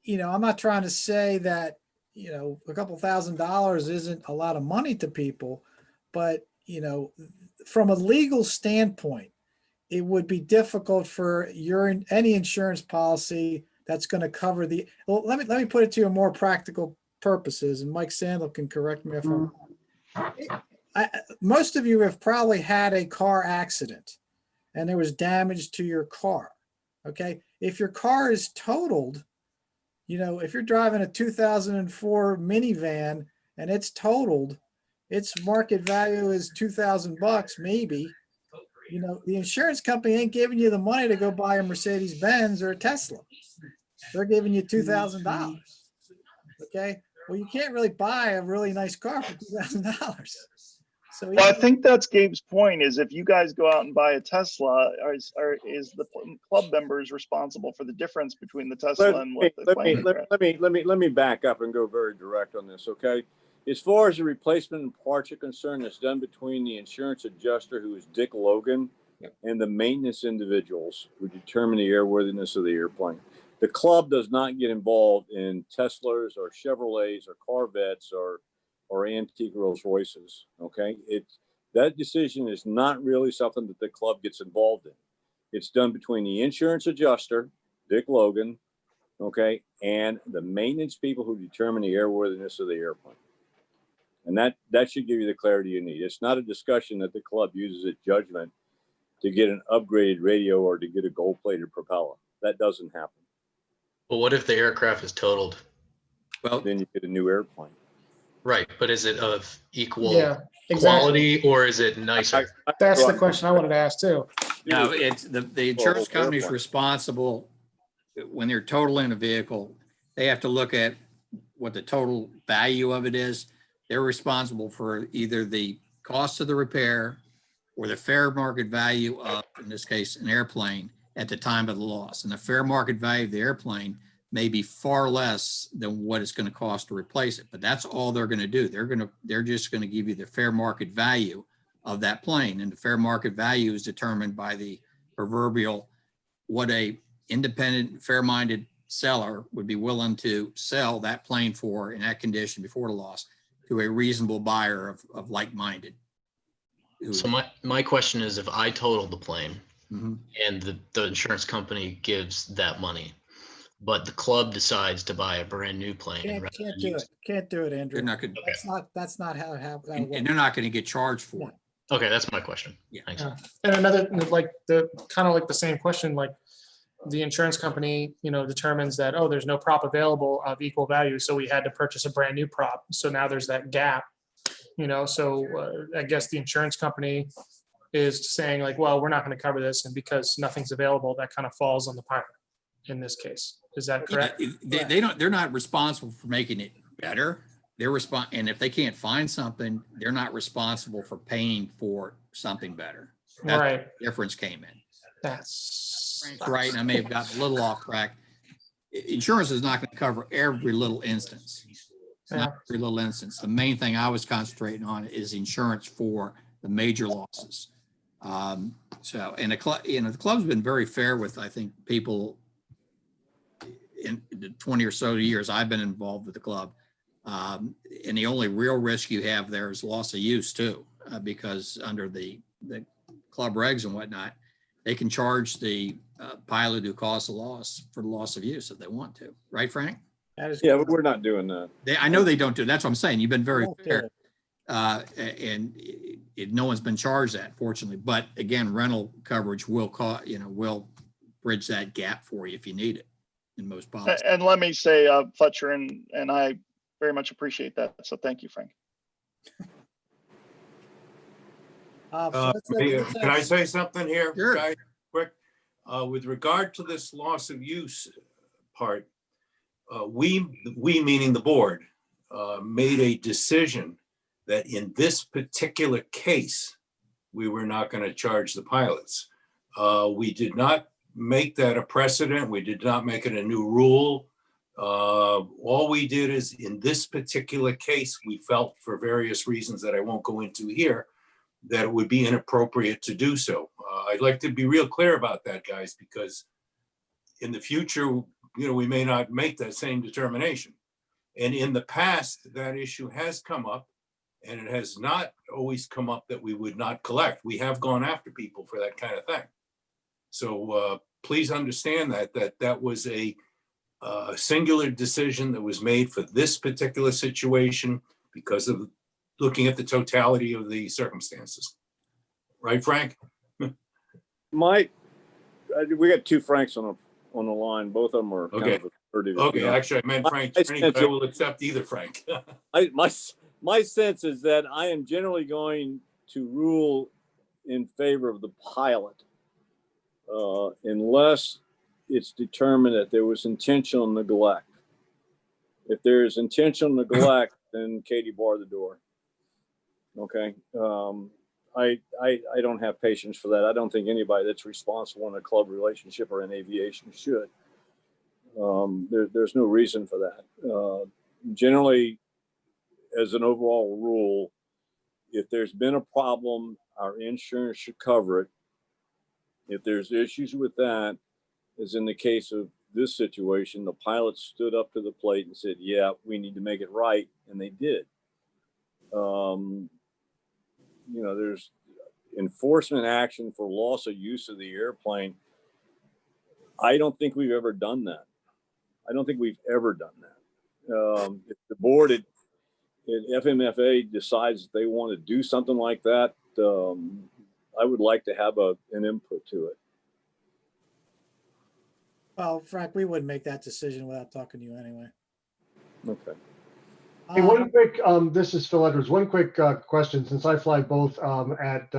You know, I'm not trying to say that, you know, a couple $1,000s isn't a lot of money to people, but, you know, from a legal standpoint, it would be difficult for any insurance policy that's going to cover well, let me put it to a more practical purposes, and Mike Sandel can correct me if I'm wrong. Most of you have probably had a car accident and there was damage to your car. Okay. If your car is totaled, you know, if you're driving a 2004 minivan and it's totaled, its market value is $2,000 maybe. You know, the insurance company ain't giving you the money to go buy a Mercedes-Benz or a Tesla. They're giving you $2,000. Okay. Well, you can't really buy a really nice car for $2,000. So well, I think that's Gabe's point, is if you guys go out and buy a Tesla, is the club members responsible for the difference between the Tesla and what the claim? Let me back up and go very direct on this, okay? As far as the replacement and parts are concerned, it's done between the insurance adjuster, who is Dick Logan, and the maintenance individuals who determine the airworthiness of the airplane. The club does not get involved in Teslas or Chevrolets or Corvettes or antique Rolls Royces. Okay, that decision is not really something that the club gets involved in. It's done between the insurance adjuster, Dick Logan, okay, and the maintenance people who determine the airworthiness of the airplane. And that should give you the clarity you need. It's not a discussion that the club uses its judgment to get an upgraded radio or to get a gold-plated propeller. That doesn't happen. But what if the aircraft is totaled? Well, Then you get a new airplane. Right, but is it of equal Yeah, exactly. quality or is it nicer? That's the question I wanted to ask too. no, it's the insurance company's responsible when they're totaling a vehicle. They have to look at what the total value of it is. They're responsible for either the cost of the repair or the fair market value of, in this case, an airplane at the time of the loss. And the fair market value of the airplane may be far less than what it's going to cost to replace it. But that's all they're going to do. They're just going to give you the fair market value of that plane. And the fair market value is determined by the proverbial, what a independent, fair-minded seller would be willing to sell that plane for in that condition before the loss to a reasonable buyer of like-minded. So my question is, if I total the plane Mhm. and the insurance company gives that money, but the club decides to buy a brand new plane. Can't do it. Can't do it, Andrew. They're not going That's not how it happens. and they're not going to get charged for it. Okay, that's my question. Yeah. Thanks. Yeah. And another, like the kind of like the same question, like the insurance company, determines that, oh, there's no prop available of equal value. So we had to purchase a brand new prop. So now there's that gap, so I guess the insurance company is saying like, well, we're not going to cover this. And because nothing's available, that kind of falls on the pilot in this case. Is that correct? They're not responsible for making it better. And if they can't find something, they're not responsible for paying for something better. That's Right. where the difference came in. That's Frank's right, and I may have gotten a little off track. Insurance is not going to cover every little instance. Not every little instance. The main thing I was concentrating on is insurance for the major losses. And the club's been very fair with, I think, people in the 20 or so years I've been involved with the club. And the only real risk you have there is loss of use too, because under the club regs and whatnot, they can charge the pilot who caused the loss for the loss of use if they want to. Right, Frank? Yeah, but we're not doing that. I know they don't do. That's what I'm saying. You've been very Won't do fair. it. And no one's been charged that, fortunately. But again, rental coverage will will bridge that gap for you if you need it in most policies. And let me say, Fletcher and I very much appreciate that. So thank you, Frank. Can I say something here, Sure. guys, quick? With regard to this loss of use part, we meaning the board, made a decision that in this particular case, we were not going to charge the pilots. We did not make that a precedent. We did not make it a new rule. All we did is in this particular case, we felt for various reasons that I won't go into here, that it would be inappropriate to do so. I'd like to be real clear about that, guys, because in the future, we may not make that same determination. And in the past, that issue has come up, and it has not always come up that we would not collect. We have gone after people for that kind of thing. So please understand that was a singular decision that was made for this particular situation because of looking at the totality of the circumstances. Right, Frank? We got two Franks on the line. Both of them are Okay. kind of assertive. Okay, actually, I meant Frank, but I will accept either Frank. My sense is that I am generally going to rule in favor of the pilot unless it's determined that there was intentional neglect. If there's intentional neglect, then Katie, bar the door. Okay. I don't have patience for that. I don't think anybody that's responsible in a club relationship or in aviation should. There's no reason for that. Generally, as an overall rule, if there's been a problem, our insurance should cover it. If there's issues with that, as in the case of this situation, the pilot stood up to the plate and said, yeah, we need to make it right. And they did. There's enforcement action for loss of use of the airplane. I don't think we've ever done that. If the board had if FMFA decides they want to do something like that, I would like to have an input to it. Well, Frank, we wouldn't make that decision without talking to you anyway. Okay. Hey, one quick, this is Phil Edwards. One quick question, since I fly both at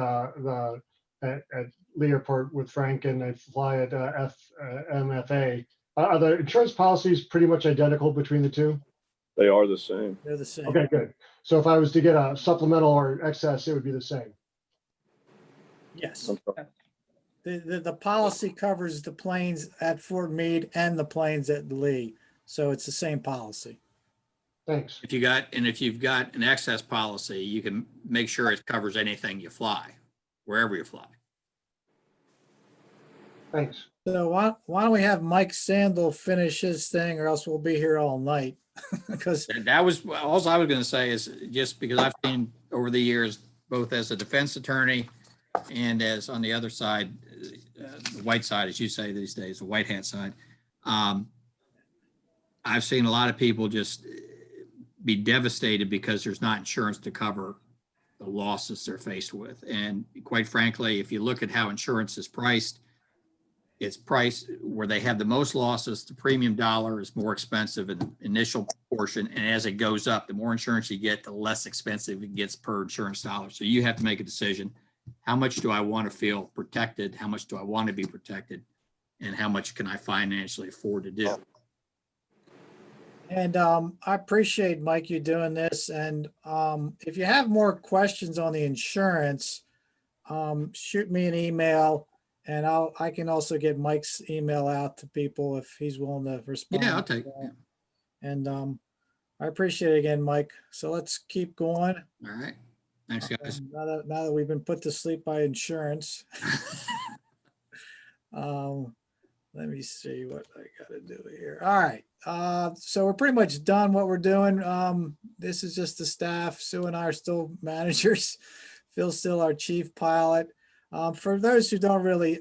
Learport with Frank and I fly at FMFA. Are the insurance policies pretty much identical between the two? They are the same. They're the same. Okay, good. So if I was to get a supplemental or excess, it would be the same. Yes. I'm sorry. The policy covers the planes at Fort Meade and the planes at Lee. So it's the same policy. Thanks. If you've got an excess policy, you can make sure it covers anything you fly, wherever you fly. Thanks. So why don't we have Mike Sandel finish his thing, or else we'll be here all night. Because that was all I was going to say, is just because I've seen over the years, both as a defense attorney and as on the other side, the white side, as you say these days, the white hat side. I've seen a lot of people just be devastated because there's not insurance to cover the losses they're faced with. And quite frankly, if you look at how insurance is priced, it's priced where they have the most losses. The premium dollar is more expensive in the initial portion. And as it goes up, the more insurance you get, the less expensive it gets per insurance dollar. So you have to make a decision. How much do I want to feel protected? How much do I want to be protected? And how much can I financially afford to do? And I appreciate, Mike, you doing this. And if you have more questions on the insurance, shoot me an email, and I can also get Mike's email out to people if he's willing to respond. Yeah, I'll take it. Yeah. And I appreciate it again, Mike. So let's keep going. All right. Thanks, guys. Now that we've been put to sleep by insurance. Let me see what I got to do here. All right. So we're pretty much done what we're doing. This is just the staff. Sue and I are still managers. Phil's still our chief pilot. For those who don't really,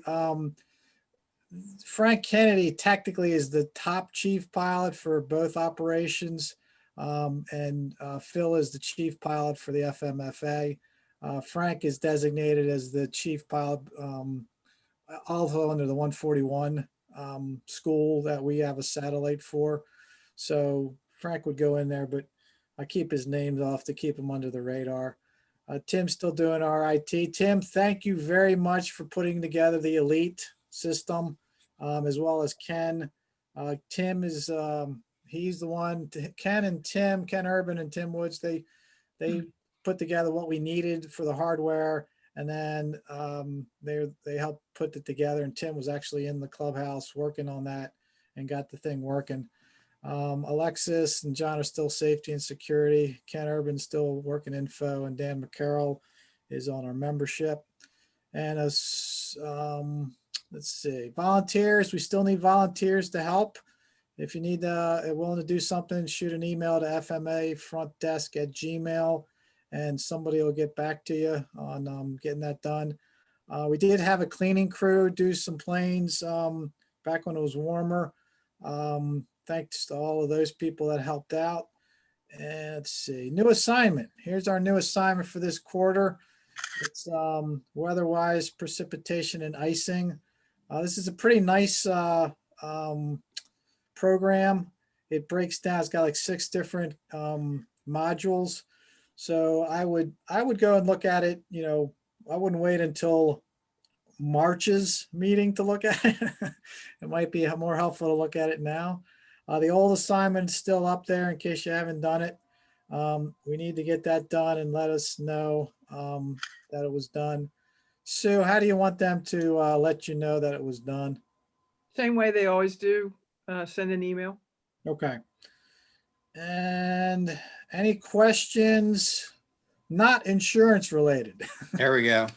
Frank Kennedy technically is the top chief pilot for both operations. And Phil is the chief pilot for the FMFA. Frank is designated as the chief pilot, also under the 141 school that we have a satellite for. So Frank would go in there, but I keep his names off to keep him under the radar. Tim's still doing our IT. Tim, thank you very much for putting together the elite system, as well as Ken. Tim is, he's the one, Ken Urban and Tim Woods, they put together what we needed for the hardware. And then they helped put it together, and Tim was actually in the clubhouse working on that and got the thing working. Alexis and John are still safety and security. Ken Urban's still working info, and Dan McCarroll is on our membership. And let's see, volunteers. We still need volunteers to help. If you need willing to do something, shoot an email to fmafrontdesk@gmail.com. And somebody will get back to you on getting that done. We did have a cleaning crew do some planes back when it was warmer. Thanks to all of those people that helped out. And let's see, new assignment. Here's our new assignment for this quarter. It's weather-wise, precipitation and icing. This is a pretty nice program. It breaks down, it's got like 6 different modules. So I would go and look at it. You know, I wouldn't wait until March's meeting to look at it. It might be more helpful to look at it now. The old assignment is still up there in case you haven't done it. We need to get that done and let us know that it was done. Sue, how do you want them to let you know that it was done? Same way they always do. Send an email. Okay. And any questions not insurance related? There we go.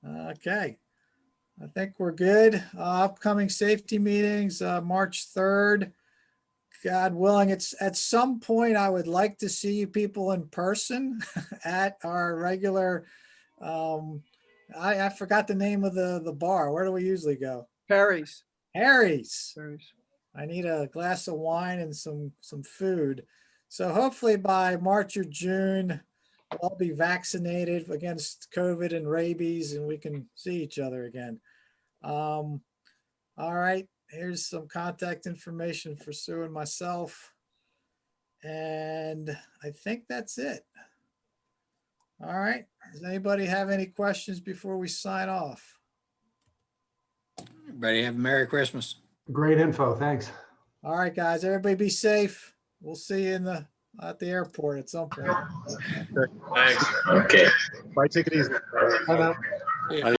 Okay. I think we're good. Upcoming safety meetings, March 3rd. God willing, it's at some point I would like to see you people in person at our regular, I forgot the name of the bar. Where do we usually go? Harry's. Harry's. I need a glass of wine and some food. So hopefully by March or June, we'll all be vaccinated against COVID and rabies, and we can see each other again. All right, here's some contact information for Sue and myself. And I think that's it. All right, does anybody have any questions before we sign off? Everybody have a Merry Christmas. Great info. Thanks. All right, guys, everybody be safe. We'll see you at the airport at some point. Thanks. Okay. Bye, take it easy. Bye now. Yeah.